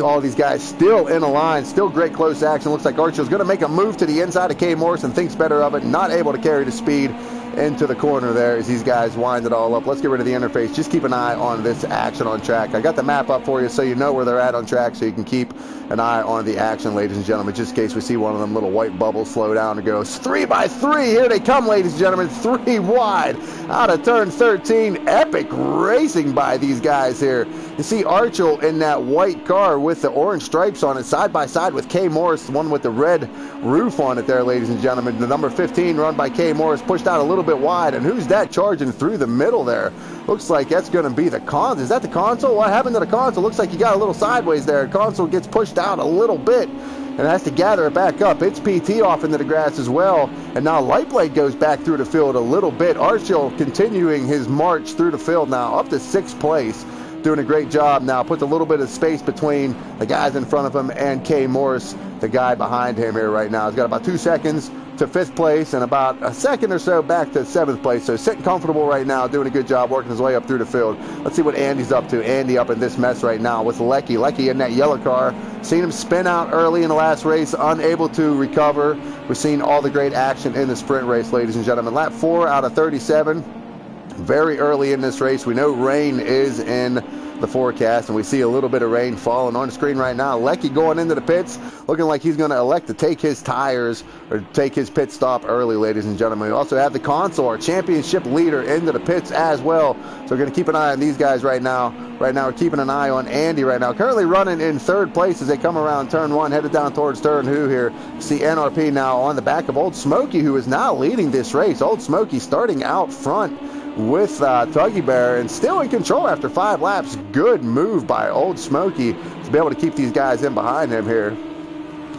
All these guys still in a line, still great close action. Looks like Archel's going to make a move to the inside of K. Morse and thinks better of it. Not able to carry the speed into the corner there as these guys wind it all up. Let's get rid of the interface. Just keep an eye on this action on track. I got the map up for you so you know where they're at on track, so you can keep an eye on the action, ladies and gentlemen, just in case we see one of them little white bubbles slow down and goes 3 by 3. Here they come, ladies and gentlemen. 3 wide out of turn 13. Epic racing by these guys here. You see Archel in that white car with the orange stripes on it, side by side with K. Morris, the one with the red roof on it there, ladies and gentlemen. The number 15 run by K. Morris, pushed out a little bit wide, and who's that charging through the middle there? Looks like that's going to be the console. Is that the console? What happened to the console? Looks like you got a little sideways there. Console gets pushed out a little bit and has to gather it back up. It's PT off into the grass as well, and now Lightblade goes back through the field a little bit. Archel continuing his march through the field now, up to 6th place. Doing a great job now. Puts a little bit of space between the guys in front of him and K. Morris, the guy behind him here right now. He's got about 2 seconds to 5th place and about a second or so back to 7th place. So sitting comfortable right now, doing a good job working his way up through the field. Let's see what Andy's up to. Andy up in this mess right now with Lecky. Lecky in that yellow car. Seen him spin out early in the last race, unable to recover. We've seen all the great action in the sprint race, ladies and gentlemen. Lap 4 out of 37. Very early in this race. We know rain is in the forecast, and we see a little bit of rain falling on the screen right now. Lecky going into the pits, looking like he's going to elect to take his tires or take his pit stop early, ladies and gentlemen. We also have the console, our championship leader, into the pits as well. So we're going to keep an eye on these guys right now. Right now, we're keeping an eye on Andy right now. Currently running in 3rd place as they come around turn 1, headed down towards turn 2 here. See NRP now on the back of Old Smokey, who is now leading this race. Old Smokey starting out front with Tuggy Bear and still in control after 5 laps. Good move by Old Smokey to be able to keep these guys in behind him here.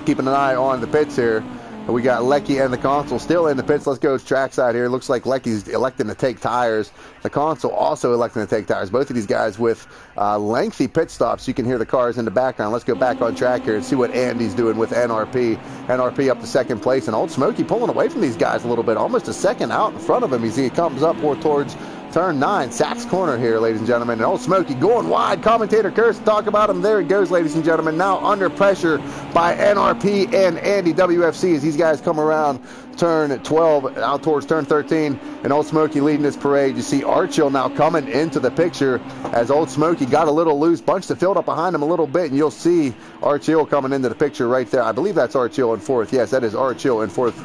Keeping an eye on the pits here. We got Lecky and the console still in the pits. Let's go trackside here. Looks like Lecky's electing to take tires. The console also electing to take tires. Both of these guys with lengthy pit stops. You can hear the cars in the background. Let's go back on track here and see what Andy's doing with NRP. NRP up to 2nd place, and Old Smokey pulling away from these guys a little bit. Almost a second out in front of him. You see he comes up more towards turn 9, Sachs corner here, ladies and gentlemen. And Old Smoky going wide. Commentator Curse, talk about him. There he goes, ladies and gentlemen. Now under pressure by NRP and Andy WFC as these guys come around turn 12 out towards turn 13, and Old Smoky leading this parade. You see Archill now coming into the picture as Old Smoky got a little loose, bunched the field up behind him a little bit, and you'll see Archill coming into the picture right there. I believe that's Archill in fourth. Yes, that is Archill in fourth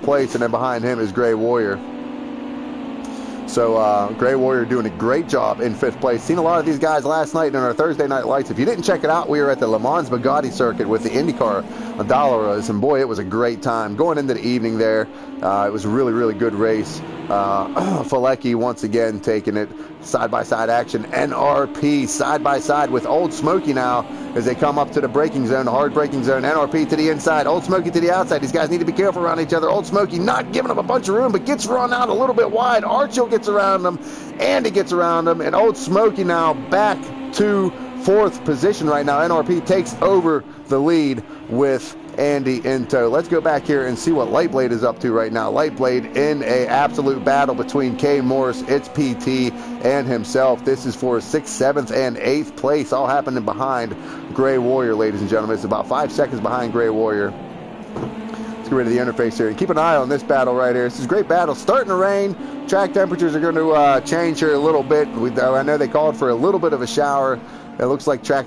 place, and then behind him is Gray Warrior. So Gray Warrior doing a great job in 5th place. Seen a lot of these guys last night in our Thursday Night Lights. If you didn't check it out, we were at the Le Mans Bugatti circuit with the IndyCar Dalaras, and boy, it was a great time. Going into the evening there, it was a really, really good race. Falecki once again taking it side-by-side action. NRP side-by-side with Old Smoky now as they come up to the braking zone, the hard braking zone. NRP to the inside, Old Smoky to the outside. These guys need to be careful around each other. Old Smoky not giving them a bunch of room, but gets run out a little bit wide. Archill gets around them, Andy gets around them, and Old Smoky now back to 4th position right now. NRP takes over the lead with Andy in tow. Let's go back here and see what Lightblade is up to right now. Lightblade in a absolute battle between K Morris, its PT, and himself. This is for 6th, 7th, and 8th place, all happening behind Gray Warrior, ladies and gentlemen. It's about 5 seconds behind Gray Warrior. Let's get rid of the interface here and keep an eye on this battle right here. This is a great battle. Starting to rain. Track temperatures are going to change here a little bit. I know they called for a little bit of a shower. It looks like track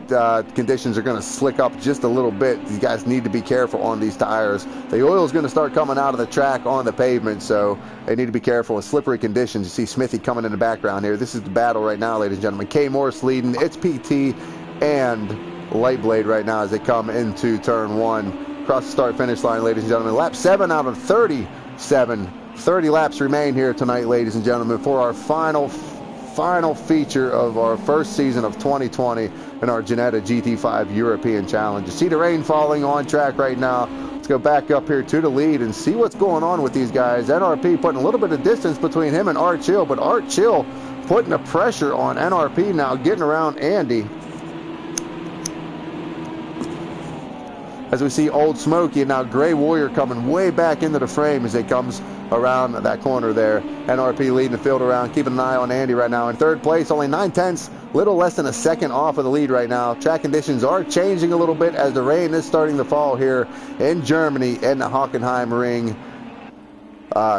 conditions are going to slick up just a little bit. These guys need to be careful on these tires. The oil is going to start coming out of the track on the pavement, so they need to be careful with slippery conditions. You see Smithy coming in the background here. This is the battle right now, ladies and gentlemen. K Morris leading, its PT, and Lightblade right now as they come into turn 1. Across the start-finish line, ladies and gentlemen. Lap 7 out of 37. 30 laps remain here tonight, ladies and gentlemen, for our final feature of our first season of 2020 in our Ginetta GT5 European Challenge. You see the rain falling on track right now. Let's go back up here to the lead and see what's going on with these guys. NRP putting a little bit of distance between him and Archill, but Archill putting the pressure on NRP now, getting around Andy. As we see Old Smoky and now Gray Warrior coming way back into the frame as it comes around that corner there. NRP leading the field around, keeping an eye on Andy right now. In 3rd place, only 9/10, little less than a second off of the lead right now. Track conditions are changing a little bit as the rain is starting to fall here in Germany in the Hockenheim ring.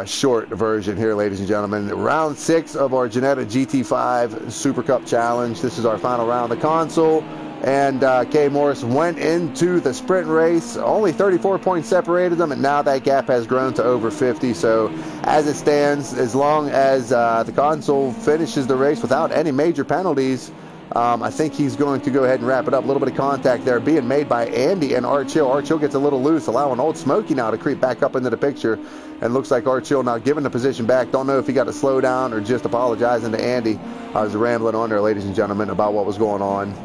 Short version here, ladies and gentlemen. Round 6 of our Ginetta GT5 Super Cup Challenge. This is our final round. The console and K Morris went into the sprint race. Only 34 points separated them, and now that gap has grown to over 50. So as it stands, as long as the console finishes the race without any major penalties, I think he's going to go ahead and wrap it up. A little bit of contact there being made by Andy and Archill. Archill gets a little loose, allowing Old Smoky now to creep back up into the picture. And looks like Archill now giving the position back. Don't know if he got to slow down or just apologizing to Andy. I was rambling on there, ladies and gentlemen, about what was going on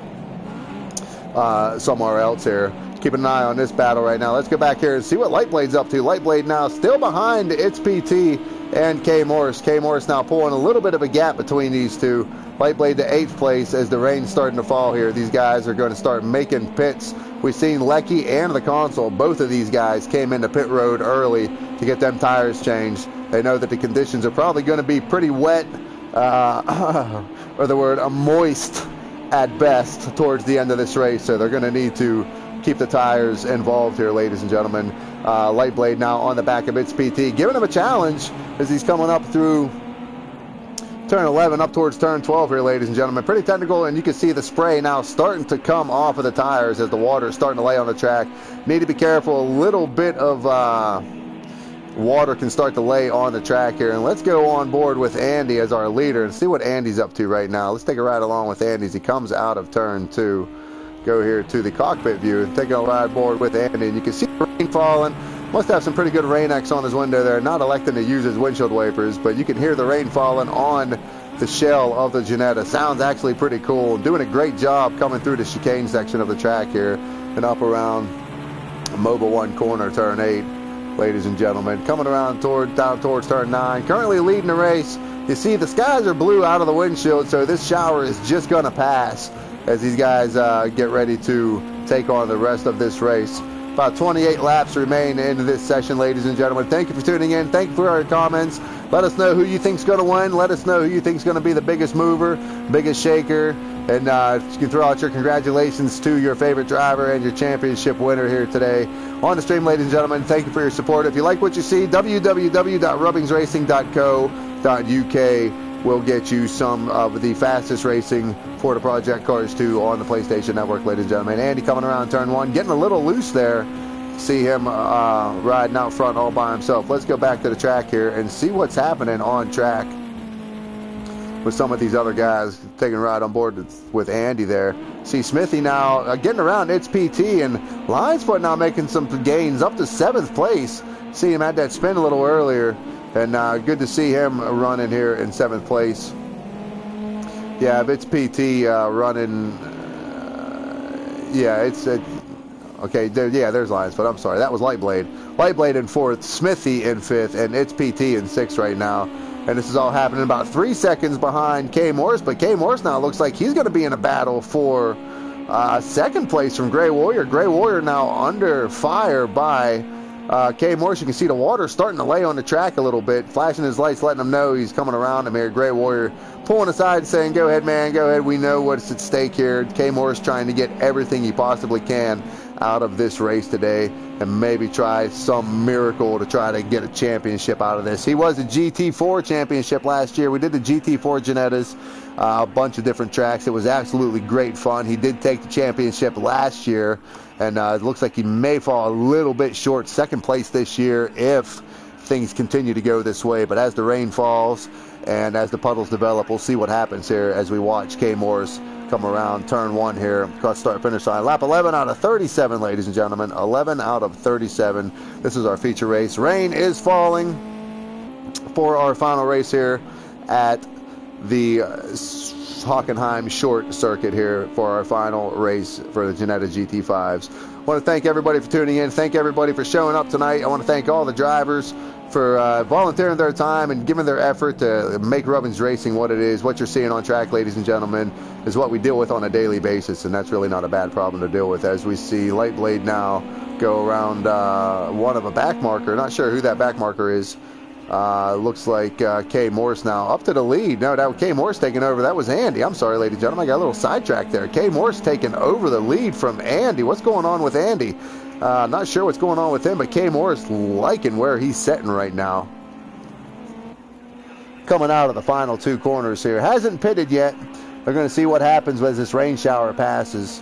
somewhere else here. Keeping an eye on this battle right now. Let's go back here and see what Lightblade's up to. Lightblade now still behind its PT and K Morris. K Morris now pulling a little bit of a gap between these two. Lightblade to 8th place as the rain's starting to fall here. These guys are going to start making pits. We've seen Lecky and the console. Both of these guys came into pit road early to get them tires changed. They know that the conditions are probably going to be pretty wet, or the word moist at best towards the end of this race. So they're going to need to keep the tires involved here, ladies and gentlemen. Lightblade now on the back of its PT, giving him a challenge as he's coming up through turn 11 up towards turn 12 here, ladies and gentlemen. Pretty technical, and you can see the spray now starting to come off of the tires as the water is starting to lay on the track. Need to be careful. A little bit of water can start to lay on the track here. And let's go on board with Andy as our leader and see what Andy's up to right now. Let's take a ride along with Andy as he comes out of turn 2. Go here to the cockpit view and take a ride board with Andy. And you can see the rain falling. Must have some pretty good Rain-X on his window there. Not electing to use his windshield wipers, but you can hear the rain falling on the shell of the Ginetta. Sounds actually pretty cool. Doing a great job coming through the chicane section of the track here and up around Mobile 1 corner, turn 8, ladies and gentlemen. Coming around down towards turn 9. Currently leading the race. You see the skies are blue out of the windshield, so this shower is just going to pass as these guys get ready to take on the rest of this race. About 28 laps remain into this session, ladies and gentlemen. Thank you for tuning in. Thank you for our comments. Let us know who you think's going to win. Let us know who you think's going to be the biggest mover, biggest shaker. And you can throw out your congratulations to your favorite driver and your championship winner here today on the stream, ladies and gentlemen. Thank you for your support. If you like what you see, www.rubbingsracing.co.uk will get you some of the fastest racing for the Project Cars 2 on the PlayStation Network, ladies and gentlemen. Andy coming around turn 1, getting a little loose there. See him riding out front all by himself. Let's go back to the track here and see what's happening on track with some of these other guys taking a ride on board with Andy there. See Smithy now getting around its PT, and Linesfoot now making some gains up to 7th place. See him had that spin a little earlier, and good to see him running here in 7th place. Yeah, if it's PT running, yeah, it's okay. There's Linesfoot. I'm sorry, that was Lightblade. Lightblade in 4th, Smithy in 5th, and it's PT in 6th right now. And this is all happening about 3 seconds behind K Morse, but K Morse now looks like he's going to be in a battle for 2nd place from Gray Warrior. Gray Warrior now under fire by K Morse. You can see the water starting to lay on the track a little bit, flashing his lights, letting him know he's coming around him here. Gray Warrior pulling aside, saying, "Go ahead, man, go ahead. We know what's at stake here." K Morse trying to get everything he possibly can out of this race today and maybe try some miracle to try to get a championship out of this. He was a GT4 championship last year. We did the GT4 Genettas, a bunch of different tracks. It was absolutely great fun. He did take the championship last year, and it looks like he may fall a little bit short. 2nd place this year if things continue to go this way. But as the rain falls and as the puddles develop, we'll see what happens here as we watch K Morse come around turn 1 here across start finish line. Lap 11 out of 37, ladies and gentlemen. 11 out of 37. This is our feature race. Rain is falling for our final race here at the Hockenheim short circuit here for our final race for the Jetta GT5s. I want to thank everybody for tuning in. Thank everybody for showing up tonight. I want to thank all the drivers for volunteering their time and giving their effort to make Rubbings Racing what it is. What you're seeing on track, ladies and gentlemen, is what we deal with on a daily basis, and that's really not a bad problem to deal with. As we see Lightblade now go around one of a back marker. Not sure who that back marker is. Looks like K Morse now up to the lead. No, that K Morse taking over. That was Andy. I'm sorry, ladies and gentlemen. I got a little sidetracked there. K Morse taking over the lead from Andy. What's going on with Andy? Not sure what's going on with him, but K Morse liking where he's sitting right now. Coming out of the final 2 corners here. Hasn't pitted yet. They're going to see what happens as this rain shower passes.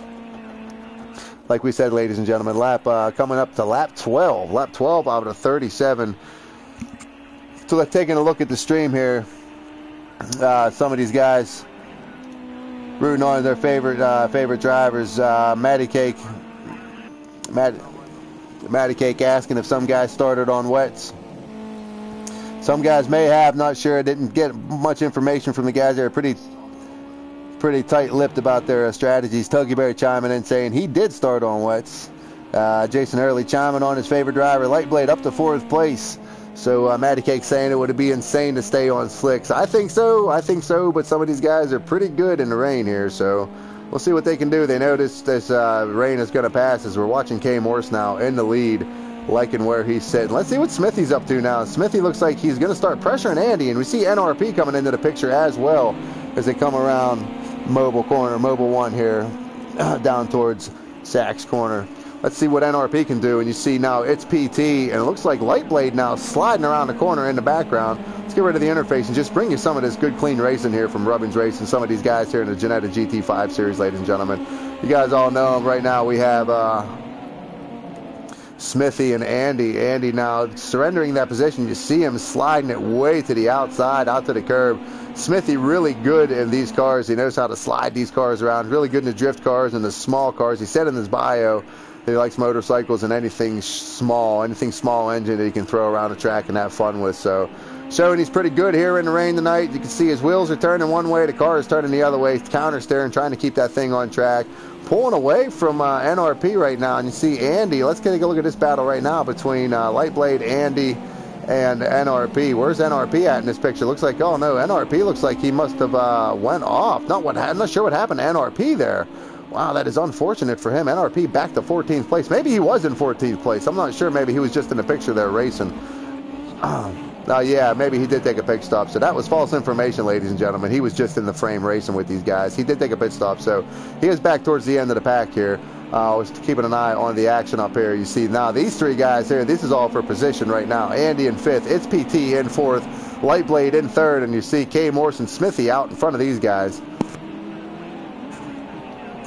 Like we said, ladies and gentlemen, coming up to lap 12. Lap 12 out of 37. So let's taking a look at the stream here. Some of these guys rooting on their favorite drivers. Matty Cake asking if some guys started on wets. Some guys may have, not sure. Didn't get much information from the guys. They're pretty tight-lipped about their strategies. Tuggy Bear chiming in saying he did start on wets. Jason Hurley chiming on his favorite driver, Lightblade, up to 4th place. So Matty Cake saying it would be insane to stay on slicks. I think so, but some of these guys are pretty good in the rain here, so we'll see what they can do. They know this rain is going to pass as we're watching K Morse now in the lead, liking where he's sitting. Let's see what Smithy's up to now. Smithy looks like he's going to start pressuring Andy, and we see NRP coming into the picture as well as they come around Mobile 1 here down towards Sachs Corner. Let's see what NRP can do, and you see now it's PT, and it looks like Lightblade now sliding around the corner in the background. Let's get rid of the interface and just bring you some of this good, clean racing here from Rubbings Racing, some of these guys here in the Jetta GT5 series, ladies and gentlemen. You guys all know them. Right now we have Smithy and Andy. Andy now surrendering that position. You see him sliding it way to the outside, out to the curb. Smithy really good in these cars. He knows how to slide these cars around. Really good in the drift cars and the small cars. He said in his bio he likes motorcycles and anything small engine that he can throw around the track and have fun with. So showing he's pretty good here in the rain tonight. You can see his wheels are turning one way, the car is turning the other way, counter steering, trying to keep that thing on track. Pulling away from NRP right now, and you see Andy. Let's take a look at this battle right now between Lightblade, Andy, and NRP. Where's NRP at in this picture? Looks like, oh no, NRP looks like he must have went off. I'm not sure what happened to NRP there. Wow, that is unfortunate for him. NRP back to 14th place. Maybe he was in 14th place. I'm not sure. Maybe he was just in the picture there racing. Yeah, maybe he did take a pit stop. So that was false information, ladies and gentlemen. He was just in the frame racing with these guys. He did take a pit stop, so he is back towards the end of the pack here. I was keeping an eye on the action up here. You see now these three guys here, this is all for position right now. Andy in 5th, it's PT in 4th, Lightblade in 3rd, and you see K. Morse and Smithy out in front of these guys.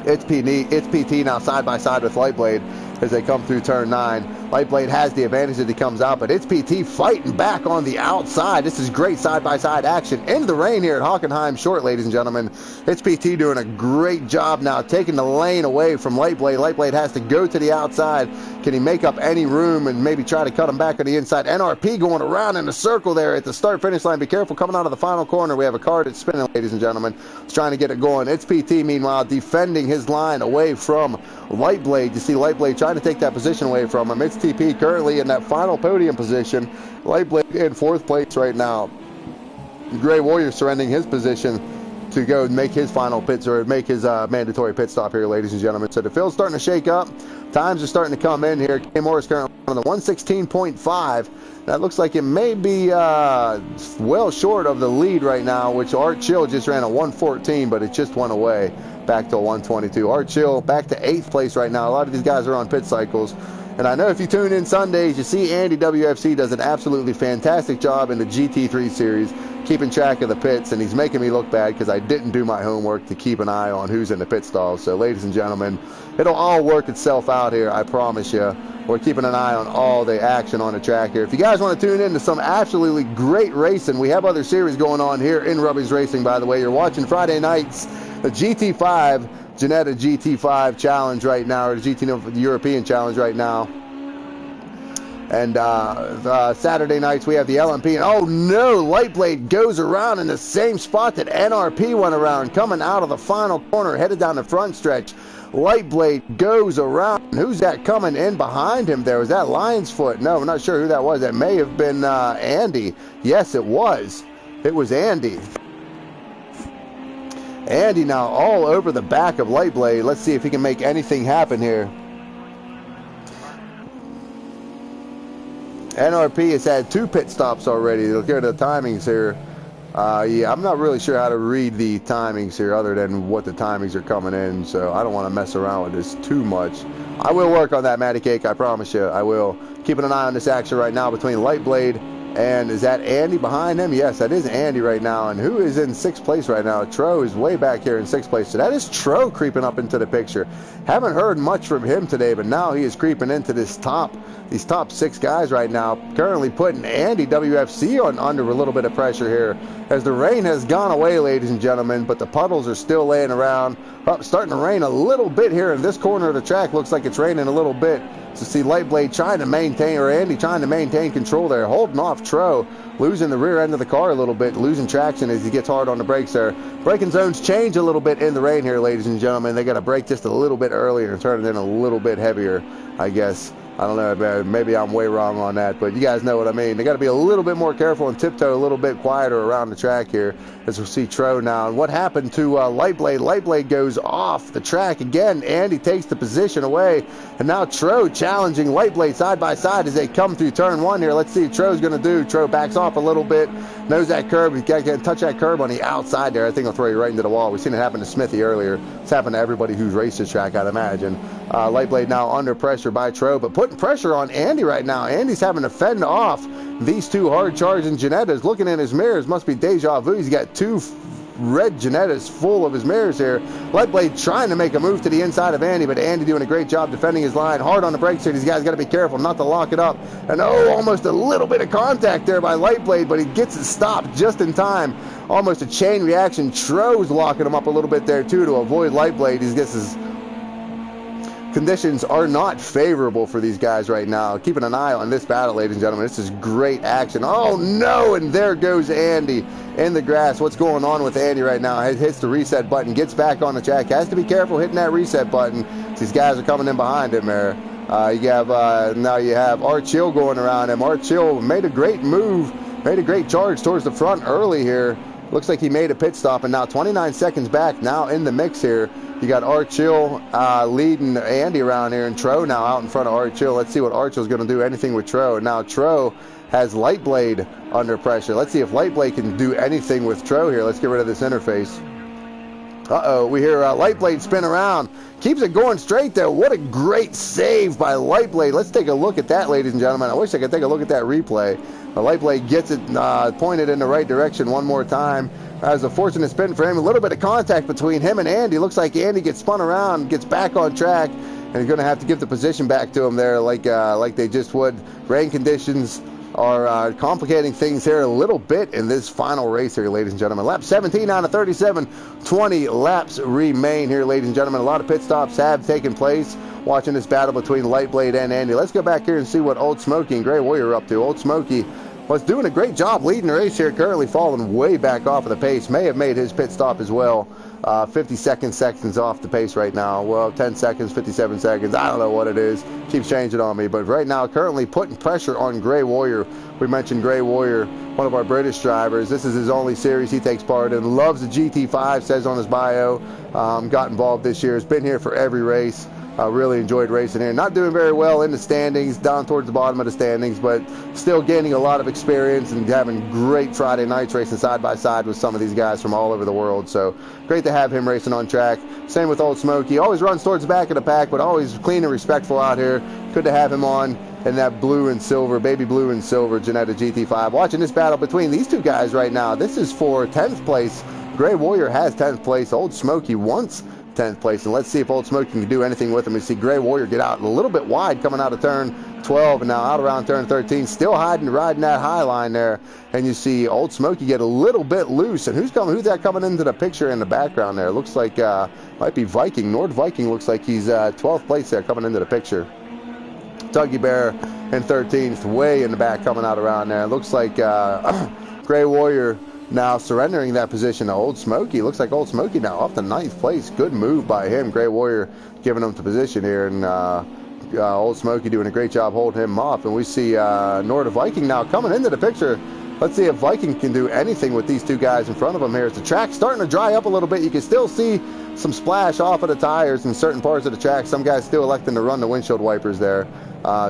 It's PT now side by side with Lightblade as they come through turn 9. Lightblade has the advantage as he comes out, but it's PT fighting back on the outside. This is great side-by-side action in the rain here at Hockenheim Short, ladies and gentlemen. It's PT doing a great job now, taking the lane away from Lightblade. Lightblade has to go to the outside. Can he make up any room and maybe try to cut him back on the inside? NRP going around in a circle there at the start-finish line. Be careful coming out of the final corner. We have a car that's spinning, ladies and gentlemen. It's trying to get it going. It's PT, meanwhile, defending his line away from Lightblade. You see Lightblade trying to take that position away from him. It's TP currently in that final podium position. Lightblade in 4th place right now. Gray Warrior surrendering his position to go and make his final pits, or make his mandatory pit stop here, ladies and gentlemen. So the field's starting to shake up. Times are starting to come in here. K. Morris currently on the 116.5. That looks like it may be well short of the lead right now, which Art Chill just ran a 114, but it just went away back to a 122. Art Chill back to 8th place right now. A lot of these guys are on pit cycles. And I know if you tune in Sundays, you see Andy WFC does an absolutely fantastic job in the GT3 series, keeping track of the pits, and he's making me look bad because I didn't do my homework to keep an eye on who's in the pit stalls. So, ladies and gentlemen, it'll all work itself out here, I promise you. We're keeping an eye on all the action on the track here. If you guys want to tune in to some absolutely great racing, we have other series going on here in RubbingsRacing, by the way. You're watching Friday nights, the GT5, Ginetta GT5 challenge right now, or the GT European challenge right now. And Saturday nights we have the LMP. And oh no, Lightblade goes around in the same spot that NRP went around, coming out of the final corner, headed down the front stretch. Lightblade goes around. Who's that coming in behind him there? Was that Lion's Foot? No, we're not sure who that was. That may have been Andy. Yes, it was. It was Andy. Andy now all over the back of Lightblade. Let's see if he can make anything happen here. NRP has had 2 pit stops already. Look at the timings here. Yeah, I'm not really sure how to read the timings here other than what the timings are coming in, so I don't want to mess around with this too much. I will work on that, Matty Cake, I promise you. I will. Keeping an eye on this action right now between Lightblade and, is that Andy behind him? Yes, that is Andy right now. And who is in 6th place right now? Tro is way back here in 6th place. So that is Tro creeping up into the picture. Haven't heard much from him today, but now he is creeping into these top 6 guys right now. Currently putting Andy WFC under a little bit of pressure here as the rain has gone away, ladies and gentlemen, but the puddles are still laying around. Starting to rain a little bit here in this corner of the track. Looks like it's raining a little bit. So see Lightblade trying to maintain, or Andy trying to maintain control there, holding off Tro, losing the rear end of the car a little bit, losing traction as he gets hard on the brakes there. Braking zones change a little bit in the rain here, ladies and gentlemen. They got to brake just a little bit earlier and turn it in a little bit heavier, I guess. I don't know, maybe I'm way wrong on that, but you guys know what I mean. They got to be a little bit more careful and tiptoe a little bit quieter around the track here as we see Tro now. And what happened to Lightblade? Lightblade goes off the track again. Andy takes the position away, and now Tro challenging Lightblade side by side as they come through turn 1 here. Let's see what Tro's going to do. Tro backs off a little bit, knows that curb. He's got to touch that curb on the outside there. I think he'll throw you right into the wall. We've seen it happen to Smithy earlier. It's happened to everybody who's raced this track, I'd imagine. Lightblade now under pressure by Tro, but putting pressure on Andy right now. Andy's having to fend off these 2 hard-charging Ginettas. Looking in his mirrors, must be deja vu. He's got 2 red Ginettas full of his mirrors here. Lightblade trying to make a move to the inside of Andy, but Andy doing a great job defending his line. Hard on the brakes here. These guys got to be careful not to lock it up. And oh, almost a little bit of contact there by Lightblade, but he gets it stopped just in time. Almost a chain reaction. Tro's locking him up a little bit there too to avoid Lightblade. He gets his conditions are not favorable for these guys right now. Keeping an eye on this battle, ladies and gentlemen. This is great action. Oh no, and there goes Andy in the grass. What's going on with Andy right now? He hits the reset button, gets back on the track, has to be careful hitting that reset button. These guys are coming in behind him there. Now you have Art Chill going around him. Art Chill made a great move, made a great charge towards the front early here. Looks like he made a pit stop, and now 29 seconds back, now in the mix here You got Archill leading Andy around here, and Tro now out in front of Archill. Let's see what Archill's going to do anything with Tro. Now Tro has Lightblade under pressure. Let's see if Lightblade can do anything with Tro here. Let's get rid of this interface. Uh-oh, we hear Lightblade spin around. Keeps it going straight there. What a great save by Lightblade. Let's take a look at that, ladies and gentlemen. I wish I could take a look at that replay. Lightblade gets it pointed in the right direction one more time. As a fortunate spin for him. A little bit of contact between him and Andy. Looks like Andy gets spun around, gets back on track, and he's going to have to give the position back to him there like they just would. Rain conditions are complicating things here a little bit in this final race here, ladies and gentlemen. Lap 17 out of 37. 20 laps remain here, ladies and gentlemen. A lot of pit stops have taken place watching this battle between Lightblade and Andy. Let's go back here and see what Old Smokey and Grey Warrior are up to. Old Smokey was doing a great job leading the race here, currently falling way back off of the pace. May have made his pit stop as well. 50 seconds off the pace right now. Well, 10 seconds, 57 seconds. I don't know what it is. Keeps changing on me. But right now, currently putting pressure on Grey Warrior. We mentioned Grey Warrior, one of our British drivers. This is his only series he takes part in. Loves the GT5, says on his bio. Got involved this year. Has been here for every race. Really enjoyed racing here. Not doing very well in the standings, down towards the bottom of the standings, but still gaining a lot of experience and having great Friday nights racing side by side with some of these guys from all over the world. So great to have him racing on track. Same with Old Smokey. Always runs towards the back of the pack, but always clean and respectful out here. Good to have him on in that blue and silver, baby blue and silver Janetta GT5. Watching this battle between these two guys right now. This is for 10th place. Grey Warrior has 10th place. Old Smokey wants 10th place, and let's see if Old Smokey can do anything with him. We see Grey Warrior get out a little bit wide coming out of turn 12 and now out around turn 13, still riding that high line there, and you see Old Smokey get a little bit loose. And who's that coming into the picture in the background there? Looks like might be Viking. Nord Viking looks like he's 12th place there coming into the picture. Tuggy Bear in 13th, way in the back coming out around there. Looks like Grey Warrior now surrendering that position to Old Smokey. Looks like Old Smokey now up to 9th place. Good move by him. Grey Warrior giving him the position here, and Old Smokey doing a great job holding him off. And we see Nord Viking now coming into the picture. Let's see if Viking can do anything with these two guys in front of him here. As the track's starting to dry up a little bit, you can still see some splash off of the tires in certain parts of the track. Some guys still electing to run the windshield wipers there.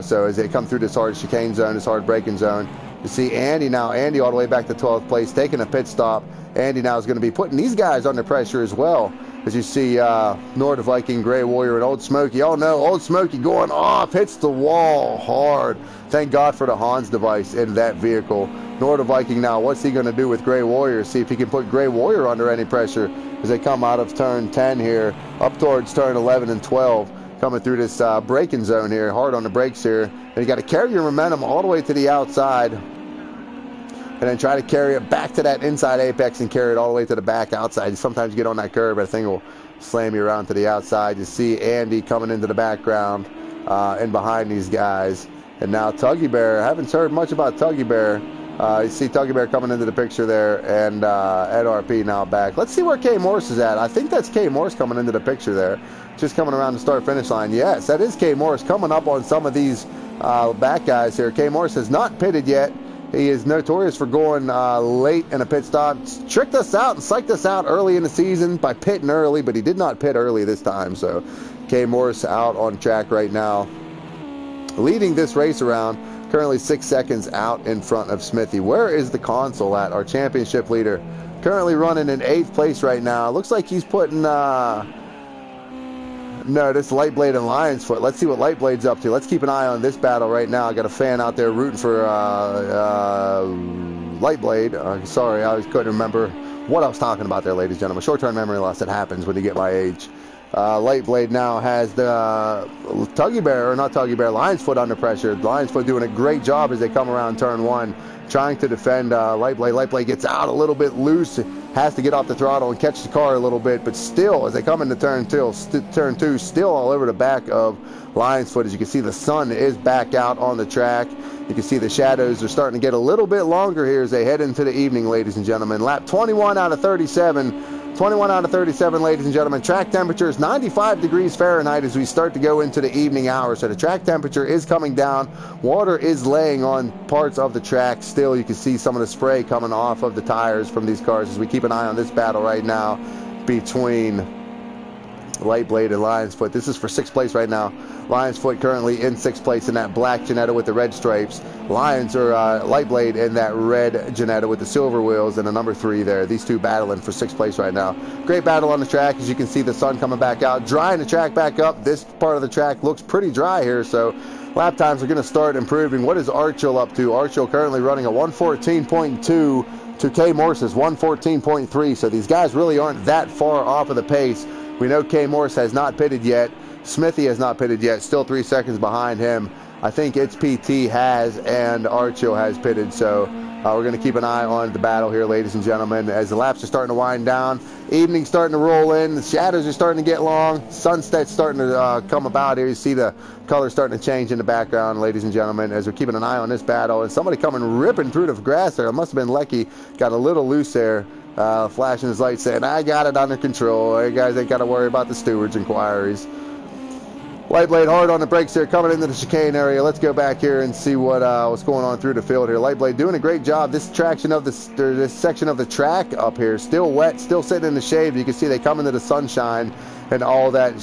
So as they come through this hard chicane zone, this hard braking zone, you see Andy all the way back to 12th place, taking a pit stop. Andy now is going to be putting these guys under pressure as well. As you see Nord Viking, Grey Warrior, and Old Smokey. Oh no, Old Smokey going off, hits the wall hard. Thank God for the Hans device in that vehicle. Nord Viking now, what's he going to do with Grey Warrior? See if he can put Grey Warrior under any pressure as they come out of turn 10 here, up towards turn 11 and 12. Coming through this braking zone here, hard on the brakes here. And you got to carry your momentum all the way to the outside, and then try to carry it back to that inside apex and carry it all the way to the back outside. Sometimes you get on that curve, but I think it will slam you around to the outside. You see Andy coming into the background and behind these guys. And now Tuggy Bear, I haven't heard much about Tuggy Bear. You see Tuggy Bear coming into the picture there, and Ed RP now back. Let's see where K Morse is at. I think that's K Morse coming into the picture there. Just coming around the start-finish line. Yes, that is K Morse coming up on some of these back guys here. K Morse has not pitted yet. He is notorious for going late in a pit stop. Tricked us out and psyched us out early in the season by pitting early, but he did not pit early this time. So K Morse out on track right now, leading this race around. Currently 6 seconds out in front of Smithy. Where is the console at? Our championship leader. Currently running in 8th place right now. Looks like he's putting no, this Lightblade and Lion's Foot. Let's see what Lightblade's up to. Let's keep an eye on this battle right now. I got a fan out there rooting for Lightblade. Sorry, I couldn't remember what I was talking about there, ladies and gentlemen. Short-term memory loss that happens when you get my age. Lightblade now has the Lion's Foot under pressure. Lion's Foot doing a great job as they come around turn 1, trying to defend Lightblade. Lightblade gets out a little bit loose, has to get off the throttle and catch the car a little bit, but still, as they come into turn 2, still all over the back of Lion's Foot. As you can see, the sun is back out on the track. You can see the shadows are starting to get a little bit longer here as they head into the evening, ladies and gentlemen. Lap 21 out of 37. 21 out of 37, ladies and gentlemen. Track temperature is 95 degrees Fahrenheit as we start to go into the evening hours. So the track temperature is coming down. Water is laying on parts of the track. Still, you can see some of the spray coming off of the tires from these cars as we keep an eye on this battle right now between Light Blade and Lion's Foot. This is for 6th place right now. Lion's Foot currently in 6th place in that black Ginetta with the red stripes. Light Blade in that red Ginetta with the silver wheels and a number 3 there. These two battling for 6th place right now. Great battle on the track. As you can see, the sun coming back out, drying the track back up. This part of the track looks pretty dry here, so lap times are going to start improving. What is Archill up to? Archill currently running a 114.2 to K Morse's 114.3, so these guys really aren't that far off of the pace. We know K Morse has not pitted yet. Smithy has not pitted yet, still 3 seconds behind him. I think It's PT has, and Archill has pitted, so we're going to keep an eye on the battle here, ladies and gentlemen, as the laps are starting to wind down. Evening's starting to roll in. The shadows are starting to get long. Sunset's starting to come about here. You see the colors starting to change in the background, ladies and gentlemen, as we're keeping an eye on this battle. And somebody coming ripping through the grass there. It must have been Lecky. Got a little loose there. Flashing his light saying, I got it under control. You guys ain't got to worry about the steward's inquiries. Light Blade hard on the brakes here, coming into the chicane area. Let's go back here and see what's going on through the field here. Light Blade doing a great job. This section of the track up here, still wet, still sitting in the shade. You can see they come into the sunshine, and all that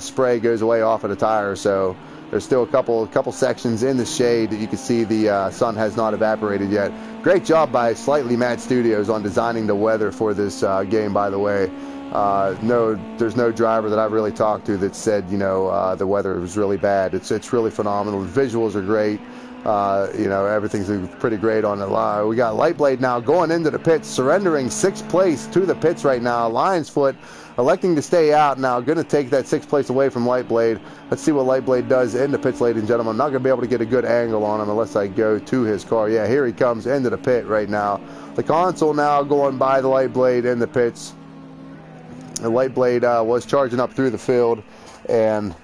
spray goes away off of the tire. So there's still a couple sections in the shade that you can see the sun has not evaporated yet. Great job by Slightly Mad Studios on designing the weather for this game, by the way. There's no driver that I've really talked to that said, the weather was really bad. It's really phenomenal. The visuals are great. Everything's pretty great on the line. We got Light Blade now going into the pits, surrendering 6th place to the pits right now. Lion's Foot electing to stay out now, going to take that 6th place away from Light Blade. Let's see what Light Blade does in the pits, ladies and gentlemen. I'm not going to be able to get a good angle on him unless I go to his car. Yeah, here he comes into the pit right now. The console now going by the Light Blade in the pits. The Light Blade was charging up through the field and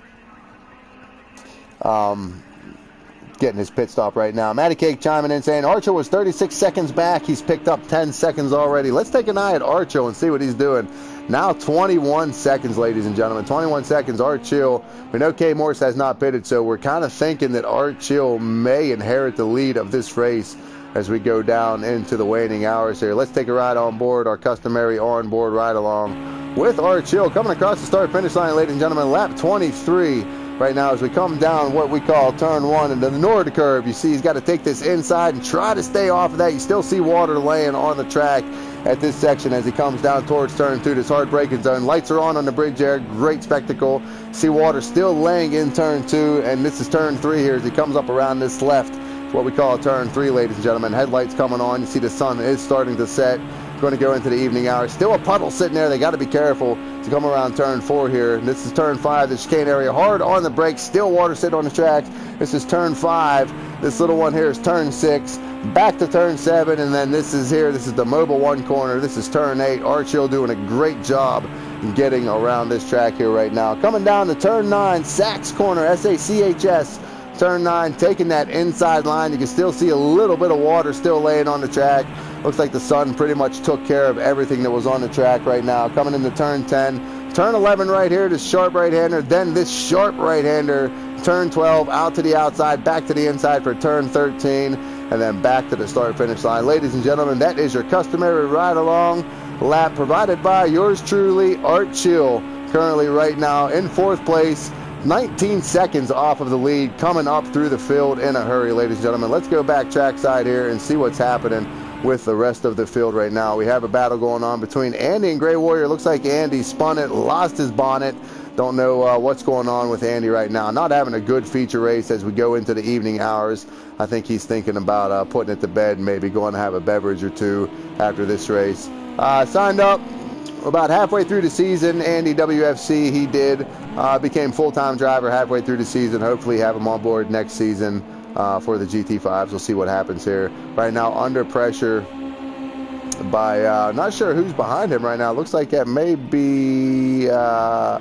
getting his pit stop right now. Matty Cake chiming in saying Archer was 36 seconds back. He's picked up 10 seconds already. Let's take an eye at Archer and see what he's doing. Now 21 seconds, ladies and gentlemen. 21 seconds, Archill. We know K Morse has not pitted, so we're kind of thinking that Archill may inherit the lead of this race as we go down into the waning hours here. Let's take a ride on board, our customary on-board ride along with Archill coming across the start-finish line, ladies and gentlemen. Lap 23 right now as we come down what we call turn 1 into the Nord curve. You see he's got to take this inside and try to stay off of that. You still see water laying on the track at this section as he comes down towards turn 2, this hard braking zone. Lights are on the bridge there. Great spectacle. See water still laying in turn 2, and this is turn 3 here as he comes up around this left, what we call turn 3, ladies and gentlemen. Headlights coming on. You see the sun is starting to set. Going to go into the evening hours. Still a puddle sitting there. They got to be careful to come around turn 4 here. This is turn 5, the chicane area. Hard on the brakes. Still water sitting on the track. This is turn 5. This little one here is turn 6. Back to turn 7, and then this is here. This is the Mobile 1 corner. This is turn 8. Archill doing a great job getting around this track here right now. Coming down to turn 9, Sachs corner, S-A-C-H-S. Turn 9, taking that inside line. You can still see a little bit of water still laying on the track. Looks like the sun pretty much took care of everything that was on the track right now. Coming into turn 10. Turn 11 right here, this sharp right-hander. Then this sharp right-hander. Turn 12, out to the outside, back to the inside for turn 13. And then back to the start-finish line. Ladies and gentlemen, that is your customary ride-along lap provided by yours truly, Archill. Currently right now in 4th place. 19 seconds off of the lead, coming up through the field in a hurry, ladies and gentlemen. Let's go back trackside here and see what's happening with the rest of the field right now. We have a battle going on between Andy and Grey Warrior. Looks like Andy spun it, lost his bonnet. Don't know what's going on with Andy right now. Not having a good feature race as we go into the evening hours. I think he's thinking about putting it to bed and maybe going to have a beverage or two after this race. Signed up about halfway through the season. Andy WFC, he did. Became full-time driver halfway through the season. Hopefully have him on board next season for the GT5s. We'll see what happens here. Right now under pressure by, not sure who's behind him right now. Looks like that may be a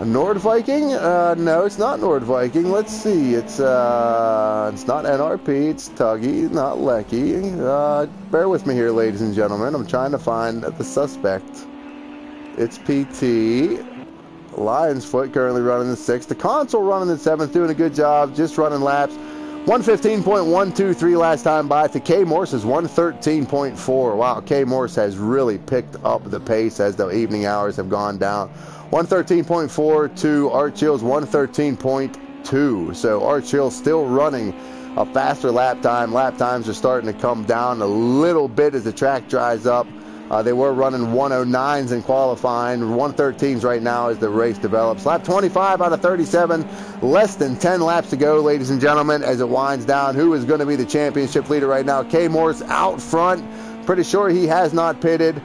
Nord Viking. No, it's not Nord Viking. Let's see. It's not NRP. It's Tuggy, not Lecky. Bear with me here, ladies and gentlemen. I'm trying to find the suspect. It's PT. Lion's Foot currently running the 6th. The console running the 7th, doing a good job, just running laps. 115.123 last time by to K Morse's 113.4. Wow, K Morse has really picked up the pace as the evening hours have gone down. 113.4 to Arch Hill's 113.2. So Arch Hill still running a faster lap time. Lap times are starting to come down a little bit as the track dries up. They were running 109s in qualifying, 113s right now as the race develops. Lap 25 out of 37, less than 10 laps to go, ladies and gentlemen, as it winds down. Who is going to be the championship leader right now? K. Morse out front. Pretty sure he has not pitted.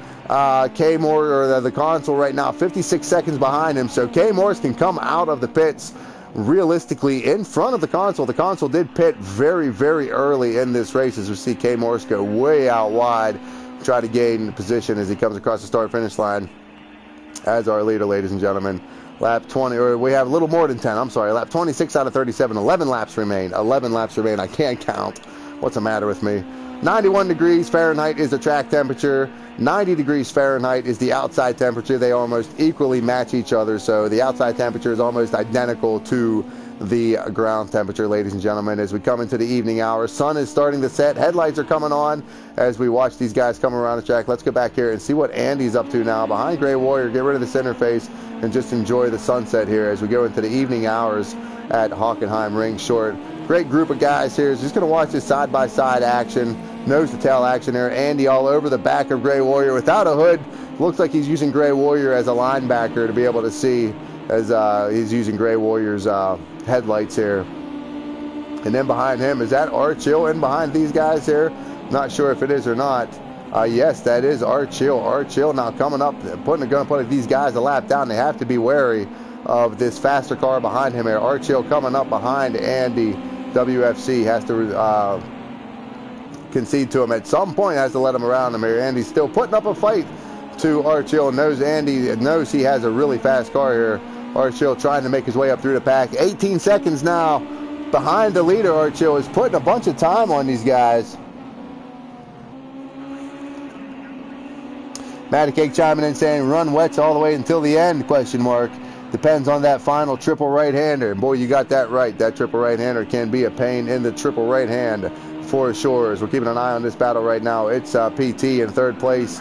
K. Morse, or the console right now, 56 seconds behind him. So K. Morse can come out of the pits realistically in front of the console. The console did pit very, very early in this race, as we see K. Morse go way out wide, try to gain position as he comes across the start-finish line as our leader, ladies and gentlemen. Lap 20, or we have a little more than 10, I'm sorry. Lap 26 out of 37, 11 laps remain. 11 laps remain. I can't count. What's the matter with me? 91 degrees Fahrenheit is the track temperature. 90 degrees Fahrenheit is the outside temperature. They almost equally match each other, so the outside temperature is almost identical to the ground temperature, ladies and gentlemen. As we come into the evening hours, sun is starting to set. Headlights are coming on as we watch these guys come around the track. Let's go back here and see what Andy's up to now behind Gray Warrior. Get rid of this interface and just enjoy the sunset here as we go into the evening hours at Hockenheim Ring Short. Great group of guys here. Just going to watch this side-by-side action, nose-to-tail action here. Andy all over the back of Gray Warrior without a hood. Looks like he's using Gray Warrior as a linebacker to be able to see as he's using Gray Warrior's headlights here. And then behind him, is that Arch Hill in behind these guys here? Not sure if it is or not. Yes, that is Arch Hill. Arch Hill now coming up, going to put these guys a lap down. They have to be wary of this faster car behind him here. Arch Hill coming up behind Andy. WFC has to concede to him at some point, has to let him around him here. Andy's still putting up a fight to Arch Hill. Andy knows he has a really fast car here. Arch Hill trying to make his way up through the pack. 18 seconds now behind the leader. Arch Hill is putting a bunch of time on these guys. Matty Cake chiming in saying run wets all the way until the end, question mark. Depends on that final triple right-hander. And boy, you got that right. That triple right-hander can be a pain in the triple right hand for sure. As we're keeping an eye on this battle right now, it's PT in third place.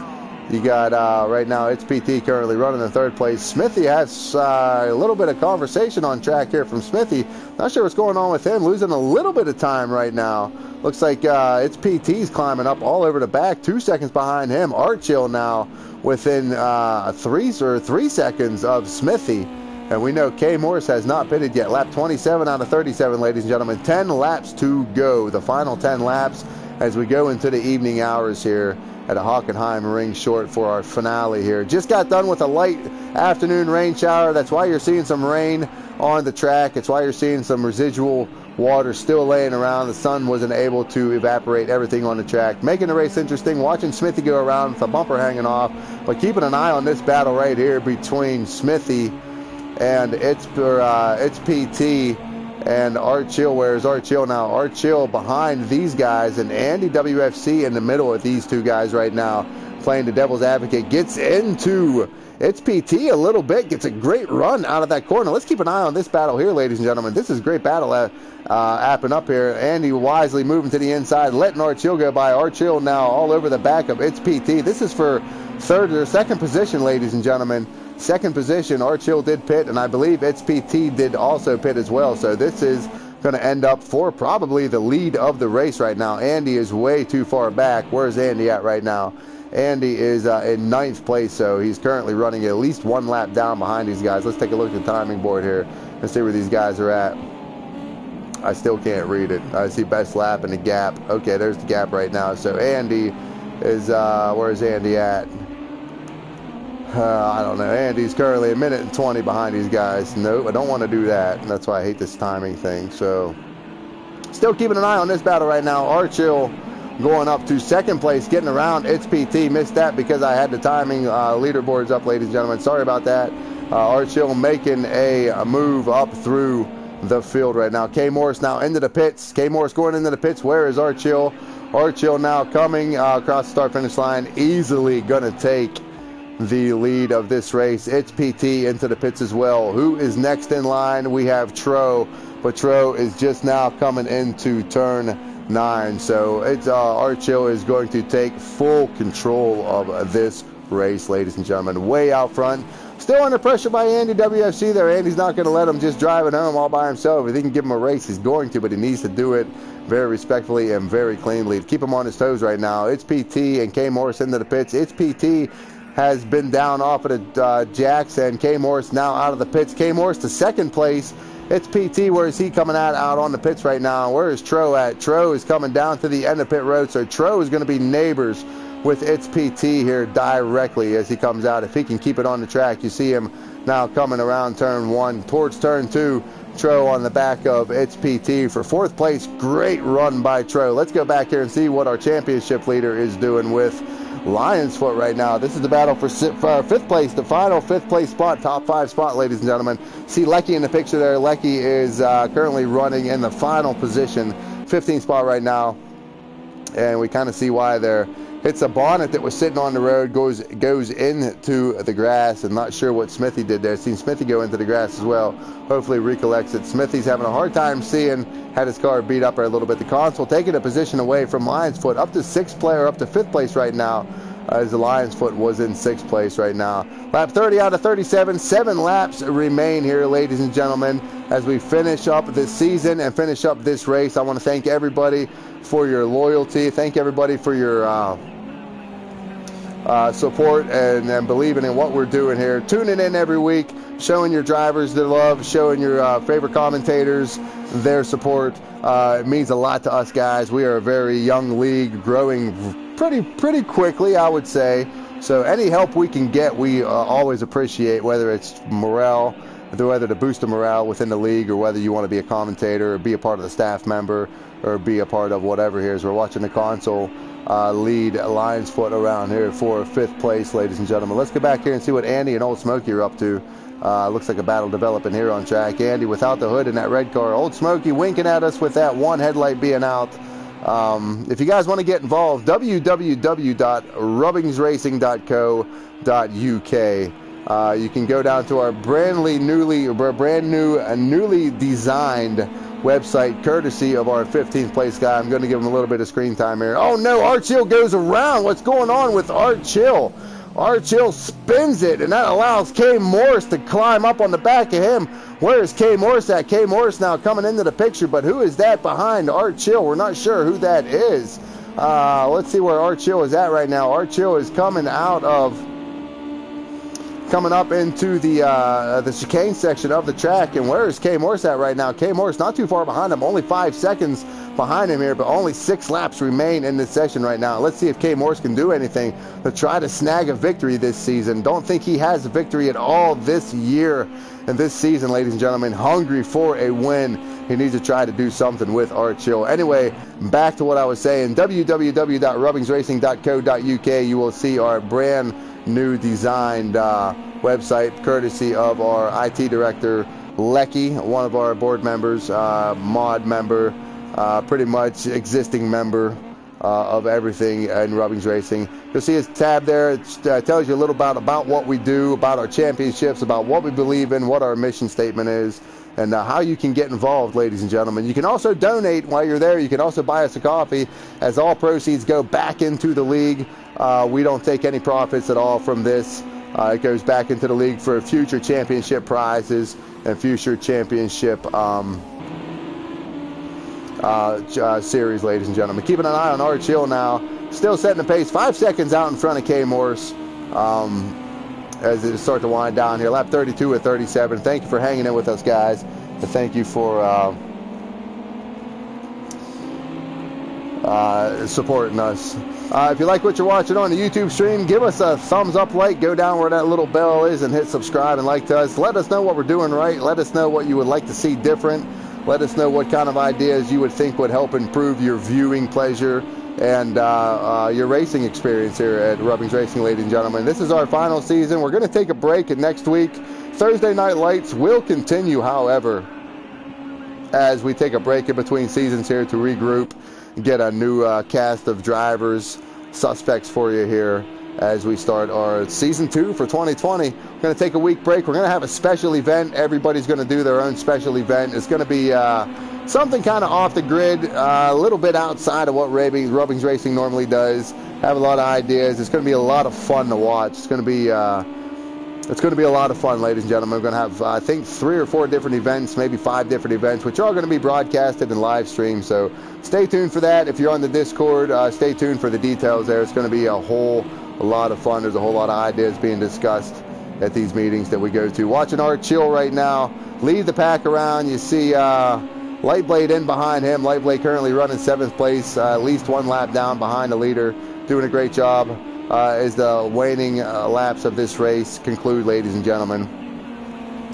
You got, right now, it's PT currently running in third place. Smithy has a little bit of conversation on track here from Smithy. Not sure what's going on with him. Losing a little bit of time right now. Looks like it's PT's climbing up all over the back. 2 seconds behind him. Arch Hill now within 3 seconds of Smithy. And we know K. Morse has not pitted yet. Lap 27 out of 37, ladies and gentlemen. 10 laps to go. The final 10 laps as we go into the evening hours here at a Hockenheim Ring Short for our finale here. Just got done with a light afternoon rain shower. That's why you're seeing some rain on the track. It's why you're seeing some residual water still laying around. The sun wasn't able to evaporate everything on the track. Making the race interesting. Watching Smithy go around with a bumper hanging off. But keeping an eye on this battle right here between Smithy and it's PT and Arch Hill. Where's Arch Hill now? Arch Hill behind these guys, and Andy WFC in the middle of these two guys right now, playing the devil's advocate. Gets into it's PT a little bit, gets a great run out of that corner. Let's keep an eye on this battle here, ladies and gentlemen. This is a great battle happening up here. Andy wisely moving to the inside, letting Arch Hill go by. Arch Hill now all over the back of it's PT. This is for second position, ladies and gentlemen. Second position, Arch Hill did pit, and I believe it's PT did also pit as well. So this is going to end up for probably the lead of the race right now. Andy is way too far back. Where's Andy at right now? Andy is in 9th place, so he's currently running at least 1 lap down behind these guys. Let's take a look at the timing board here and see where these guys are at. I still can't read it. I see best lap and the gap. Okay, there's the gap right now. So Andy is, where's Andy at? I don't know. Andy's currently 1 minute and 20 behind these guys. Nope, I don't want to do that. And that's why I hate this timing thing. So, still keeping an eye on this battle right now. Arch Hill going up to second place, getting around. It's PT. Missed that because I had the timing leaderboards up, ladies and gentlemen. Sorry about that. Arch Hill making a move up through the field right now. K. Morse now into the pits. K. Morse going into the pits. Where is Arch Hill? Arch Hill now coming across the start-finish line. Easily going to take the lead of this race. It's PT into the pits as well. Who is next in line? We have Tro, but Tro is just now coming into turn 9. So it's Arch Hill is going to take full control of this race, ladies and gentlemen. Way out front, Still under pressure by Andy WFC there. Andy's not going to let him just drive it home all by himself. If he can give him a race, he's going to, but he needs to do it very respectfully and very cleanly to keep him on his toes right now. It's PT and K Morris into the pits. It's PT has been down off of the jacks, and K Morris now out of the pits. K Morris to second place. It's PT. Where is he coming out on the pits right now? Where is Tro at? Tro is coming down to the end of pit road, so Tro is going to be neighbors with It's PT here directly as he comes out. If he can keep it on the track, you see him now coming around turn 1 towards turn 2. Tro on the back of It's PT for 4th place. Great run by Tro. Let's go back here and see what our championship leader is doing with Lion's Foot right now. This is the battle for 5th place, the final 5th place spot, top 5 spot, ladies and gentlemen. See Lecky in the picture there. Lecky is currently running in the final position, 15th spot right now, and we kind of see why there. It's a bonnet that was sitting on the road, goes into the grass, and not sure what Smithy did there. Seen Smithy go into the grass as well. Hopefully recollects it. Smithy's having a hard time seeing, had his car beat up there a little bit. The console taking a position away from Lion's Foot, up to 5th place right now, as the Lion's Foot was in 6th place right now. Lap 30 out of 37, 7 laps remain here, ladies and gentlemen, as we finish up this season and finish up this race. I want to thank everybody for your loyalty. Thank everybody for your support and believing in what we're doing here. Tuning in every week, showing your drivers their love, showing your favorite commentators their support. It means a lot to us, guys. We are a very young league, growing pretty quickly, I would say. So any help we can get, we always appreciate, whether it's morale, whether to boost the morale within the league, or whether you want to be a commentator or be a part of the staff member or be a part of whatever here. As we're watching the console lead Lion's Foot around here for 5th place, ladies and gentlemen. Let's go back here and see what Andy and Old Smokey are up to. Looks like a battle developing here on track. Andy without the hood in that red car. Old Smokey winking at us with that one headlight being out. If you guys want to get involved, www.rubbingsracing.co.uk. You can go down to our brand new newly designed website, courtesy of our 15th place guy. I'm going to give him a little bit of screen time here. Oh no, Art Chill goes around. What's going on with Art Chill? Art Chill spins it, and that allows K Morris to climb up on the back of him. Where is K Morris at? K Morris now coming into the picture, but who is that behind Art Chill? We're not sure who that is. Let's see where Art Chill is at right now. Art Chill is coming up into the chicane section of the track. And where is K Morris at right now? K Morris not too far behind him, only 5 seconds behind him here, but only 6 laps remain in this session right now. Let's see if K Morris can do anything to try to snag a victory this season. Don't think he has a victory at all this year and this season, ladies and gentlemen. Hungry for a win. He needs to try to do something with Art Chill. Anyway, back to what I was saying. www.rubbingsracing.co.uk. You will see our brand new designed website, courtesy of our IT director, Lecky, one of our board members, mod member, pretty much existing member of everything in Rubbings Racing. You'll see his tab there. It tells you a little about what we do, about our championships, about what we believe in, what our mission statement is, and how you can get involved, ladies and gentlemen. You can also donate while you're there. You can also buy us a coffee, as all proceeds go back into the league. We don't take any profits at all from this. It goes back into the league for future championship prizes and future championship series, ladies and gentlemen. Keeping an eye on Art Chill now. Still setting the pace. 5 seconds out in front of K Morris as it starts to wind down here. Lap 32 at 37. Thank you for hanging in with us, guys. And thank you for supporting us. If you like what you're watching on the YouTube stream, give us a thumbs up, like, go down where that little bell is and hit subscribe and like to us. Let us know what we're doing right. Let us know what you would like to see different. Let us know what kind of ideas you would think would help improve your viewing pleasure and your racing experience here at Rubbings Racing, ladies and gentlemen. This is our final season. We're going to take a break, and next week, Thursday Night Lights will continue, however, as we take a break in between seasons here to regroup, get a new cast of drivers, suspects for you here as we start our season 2 for 2020. We're going to take a week break. We're going to have a special event. Everybody's going to do their own special event. It's going to be something kind of off the grid, a little bit outside of what Rubbings Racing normally does. Have a lot of ideas. It's going to be a lot of fun to watch. It's going to be It's going to be a lot of fun, ladies and gentlemen. We're going to have, I think, 3 or 4 different events, maybe 5 different events, which are going to be broadcasted and live streamed. So stay tuned for that. If you're on the Discord, stay tuned for the details there. It's going to be a lot of fun. There's a whole lot of ideas being discussed at these meetings that we go to. Watching Art Chill right now lead the pack around. You see Lightblade in behind him. Lightblade currently running 7th place, at least 1 lap down behind the leader. Doing a great job. As the waning laps of this race conclude, ladies and gentlemen.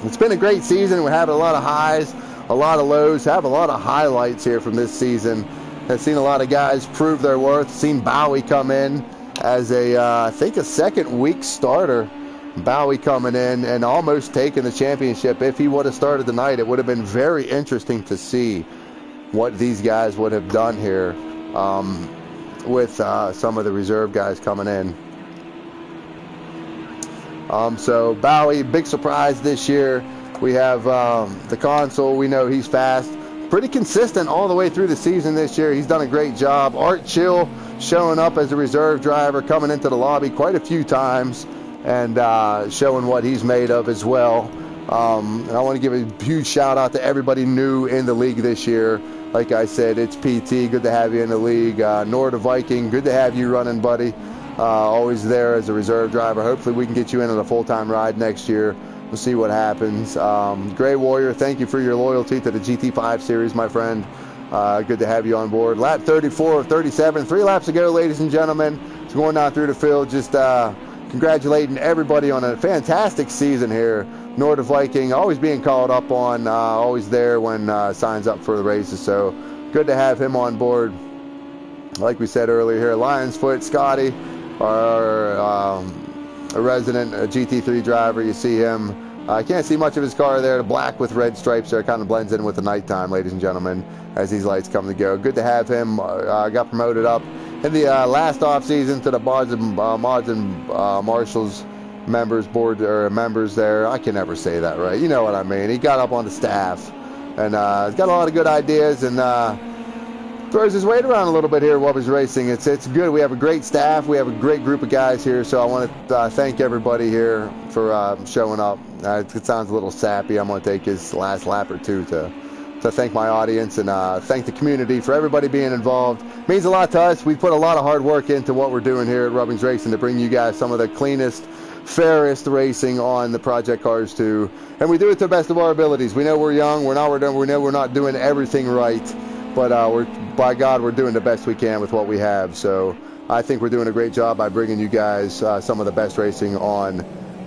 It's been a great season. We're having a lot of highs, a lot of lows, have a lot of highlights here from this season. I've seen a lot of guys prove their worth. Seen Bowie come in as I think a second week starter. Bowie coming in and almost taking the championship. If he would have started tonight, it would have been very interesting to see what these guys would have done here. With some of the reserve guys coming in. So Bowie, big surprise this year. We have the Consul. We know he's fast. Pretty consistent all the way through the season this year. He's done a great job. Art Chill showing up as a reserve driver, coming into the lobby quite a few times and showing what he's made of as well. And I want to give a huge shout out to everybody new in the league this year. Like I said, it's PT. Good to have you in the league. Nord Viking, good to have you running, buddy. Always there as a reserve driver. Hopefully we can get you in on a full-time ride next year. We'll see what happens. Gray Warrior, thank you for your loyalty to the GT5 series, my friend. Good to have you on board. Lap 34 of 37. 3 laps to go, ladies and gentlemen. It's going down through the field. Just congratulating everybody on a fantastic season here. Nord Viking, always being called up on, always there when signs up for the races. So good to have him on board. Like we said earlier here, Lion's Foot, Scotty, our a resident GT3 driver. You see him. I can't see much of his car there. The black with red stripes there kind of blends in with the nighttime, ladies and gentlemen, as these lights come to go. Good to have him. Got promoted up in the last off season to the Mods and Marshals members board or members there. I can never say that right. You know what I mean. He got up on the staff and he's got a lot of good ideas and throws his weight around a little bit here at RubbingsRacing. It's good. We have a great staff. We have a great group of guys here. So I want to thank everybody here for showing up. It sounds a little sappy. I'm going to take his last lap or two to thank my audience and thank the community for everybody being involved. It means a lot to us. We put a lot of hard work into what we're doing here at RubbingsRacing to bring you guys some of the cleanest, fairest racing on the Project Cars 2, and we do it to the best of our abilities. We know we're young, we know we're not doing everything right, but by God, we're doing the best we can with what we have. So I think we're doing a great job by bringing you guys some of the best racing on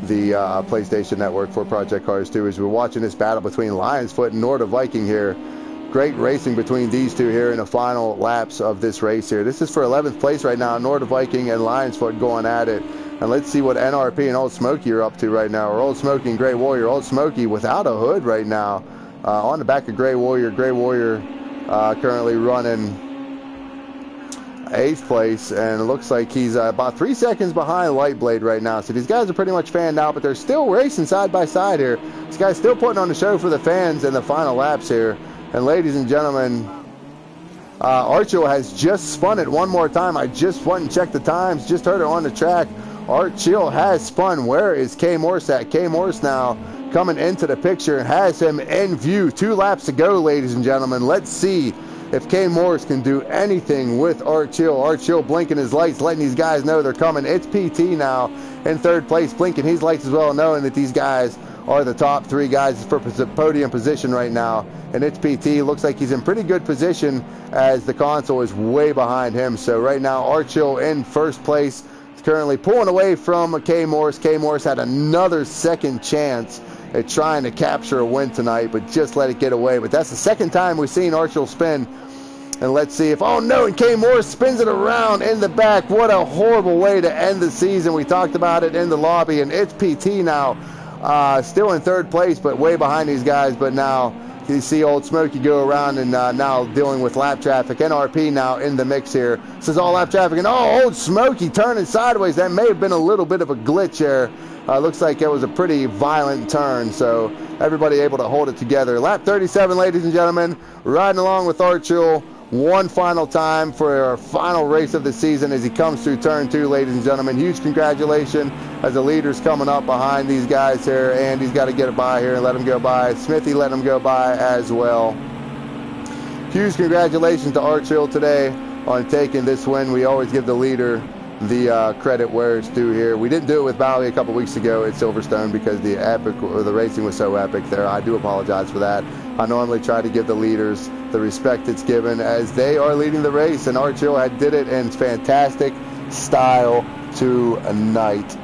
the PlayStation Network for Project Cars 2 as we're watching this battle between Lion's Foot and Nord Viking here. Great racing between these two here in the final laps of this race here. This is for 11th place right now. Nord Viking and Lion's Foot going at it. And let's see what NRP and Old Smokey are up to right now. Or Old Smokey and Gray Warrior. Old Smokey without a hood right now on the back of Gray Warrior. Gray Warrior currently running 8th place. And it looks like he's about 3 seconds behind Lightblade right now. So these guys are pretty much fanned out, but they're still racing side by side here. This guy's still putting on the show for the fans in the final laps here. And ladies and gentlemen, Archo has just spun it one more time. I just went and checked the times, just heard it on the track. Art Chill has spun. Where is K Morse at? K Morse now coming into the picture and has him in view. 2 laps to go, ladies and gentlemen. Let's see if K Morse can do anything with Art Chill. Art Chill blinking his lights, letting these guys know they're coming. It's PT now in 3rd place, blinking his lights as well, knowing that these guys are the top 3 guys for podium position right now. And it's PT. Looks like he's in pretty good position as the Consul is way behind him. So right now, Art Chill in 1st place. Currently pulling away from K Morse. K Morse had another second chance at trying to capture a win tonight, but just let it get away. But that's the 2nd time we've seen Archel spin. And let's see if, oh no, and K Morse spins it around in the back. What a horrible way to end the season. We talked about it in the lobby, and it's PT now. Still in 3rd place, but way behind these guys. But now you see Old Smokey go around and now dealing with lap traffic. NRP now in the mix here. This is all lap traffic. And oh, Old Smokey turning sideways. That may have been a little bit of a glitch there. Looks like it was a pretty violent turn. So everybody able to hold it together. Lap 37, ladies and gentlemen. Riding along with Archel. one final time for our final race of the season as he comes through turn 2, ladies and gentlemen. Huge congratulations as the leader's coming up behind these guys here. Andy's got to get it by here and let him go by. Smithy let him go by as well. Huge congratulations to Arch Hill today on taking this win. We always give the leader the credit where it's due here. We didn't do it with Bowie a couple weeks ago at Silverstone because the racing was so epic there. I do apologize for that. I normally try to give the leaders the respect it's given as they are leading the race, and Arch Hill did it in fantastic style tonight.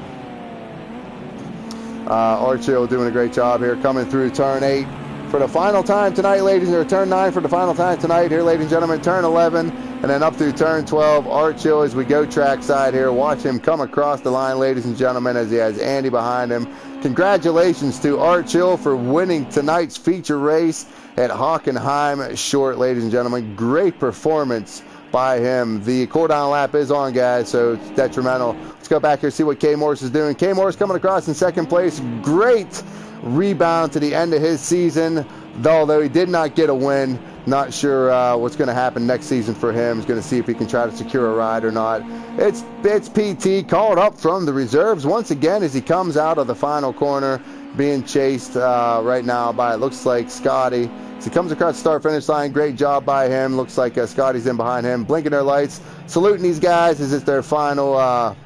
Arch Hill doing a great job here, coming through turn 8 for the final time tonight, ladies, or turn 9 for the final time tonight here, ladies and gentlemen. Turn 11 and then up through turn 12. Arch Hill as we go trackside here. Watch him come across the line, ladies and gentlemen, as he has Andy behind him. Congratulations to Arch Hill for winning tonight's feature race at Hockenheim Short, ladies and gentlemen. Great performance by him. The cooldown lap is on, guys, so it's detrimental. Let's go back here and see what K Morris is doing. K Morris coming across in second place. Great rebound to the end of his season, although he did not get a win. Not sure what's going to happen next season for him. He's going to see if he can try to secure a ride or not. It's PT called up from the reserves once again as he comes out of the final corner, being chased right now by, it looks like, Scotty. As he comes across the start-finish line, great job by him. Looks like Scotty's in behind him, blinking their lights, saluting these guys as it's their final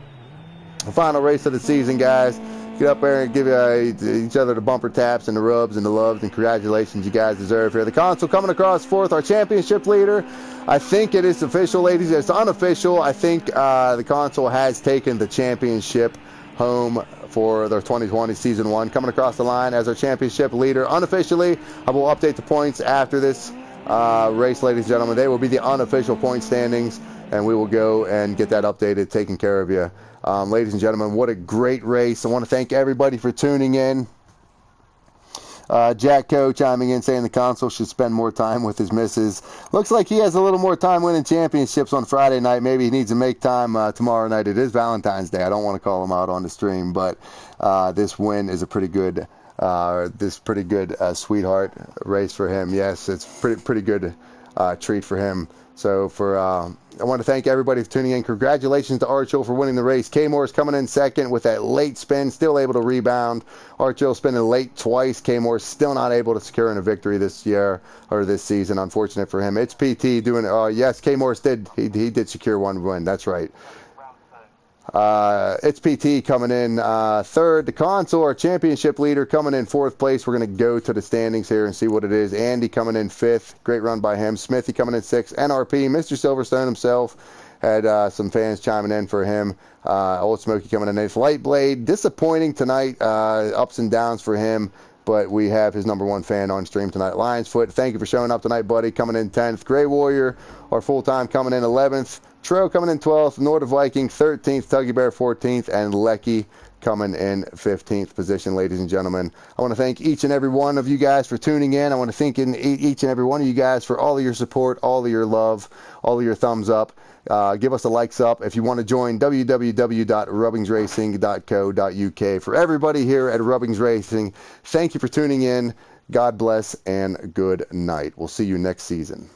race of the season, guys. Get up there and give each other the bumper taps and the rubs and the loves, and congratulations, you guys deserve here. The console coming across fourth, our championship leader. I think it is official, ladies. It's unofficial. I think the console has taken the championship home for their 2020 season 1. Coming across the line as our championship leader unofficially. I will update the points after this race, ladies and gentlemen. They will be the unofficial point standings, and we will go and get that updated, taken care of you. Ladies and gentlemen, what a great race. I want to thank everybody for tuning in. Jack Coe chiming in saying the console should spend more time with his missus. Looks like he has a little more time winning championships on Friday night. Maybe he needs to make time tomorrow night. It is Valentine's Day. I don't want to call him out on the stream, but this win is a pretty good sweetheart race for him. Yes, it's pretty good treat for him. So I want to thank everybody for tuning in. Congratulations to Arch Hill for winning the race. K Morris coming in second with that late spin, still able to rebound. Arch Hill spinning late twice. K Morris still not able to secure a victory this year or this season. Unfortunate for him. It's PT doing. Yes, K Morris did. He did secure one win. That's right. It's PT coming in third. The console, our championship leader, coming in fourth place. We're going to go to the standings here and see what it is. Andy coming in fifth. Great run by him. Smithy coming in sixth. NRP, Mr. Silverstone himself, had some fans chiming in for him. Old Smokey coming in eighth. Light Blade, disappointing tonight. Ups and downs for him. But we have his number one fan on stream tonight. Lionsfoot, thank you for showing up tonight, buddy. Coming in 10th. Gray Warrior, our full-time, coming in 11th. Trail coming in 12th. Nordic Viking, 13th. Tuggy Bear, 14th. And Lecky coming in 15th position, ladies and gentlemen. I want to thank each and every one of you guys for tuning in. I want to thank each and every one of you guys for all of your support, all of your love, all of your thumbs up. Give us a likes up. If you want to join, www.rubbingsracing.co.uk. For everybody here at Rubbings Racing, thank you for tuning in. God bless and good night. We'll see you next season.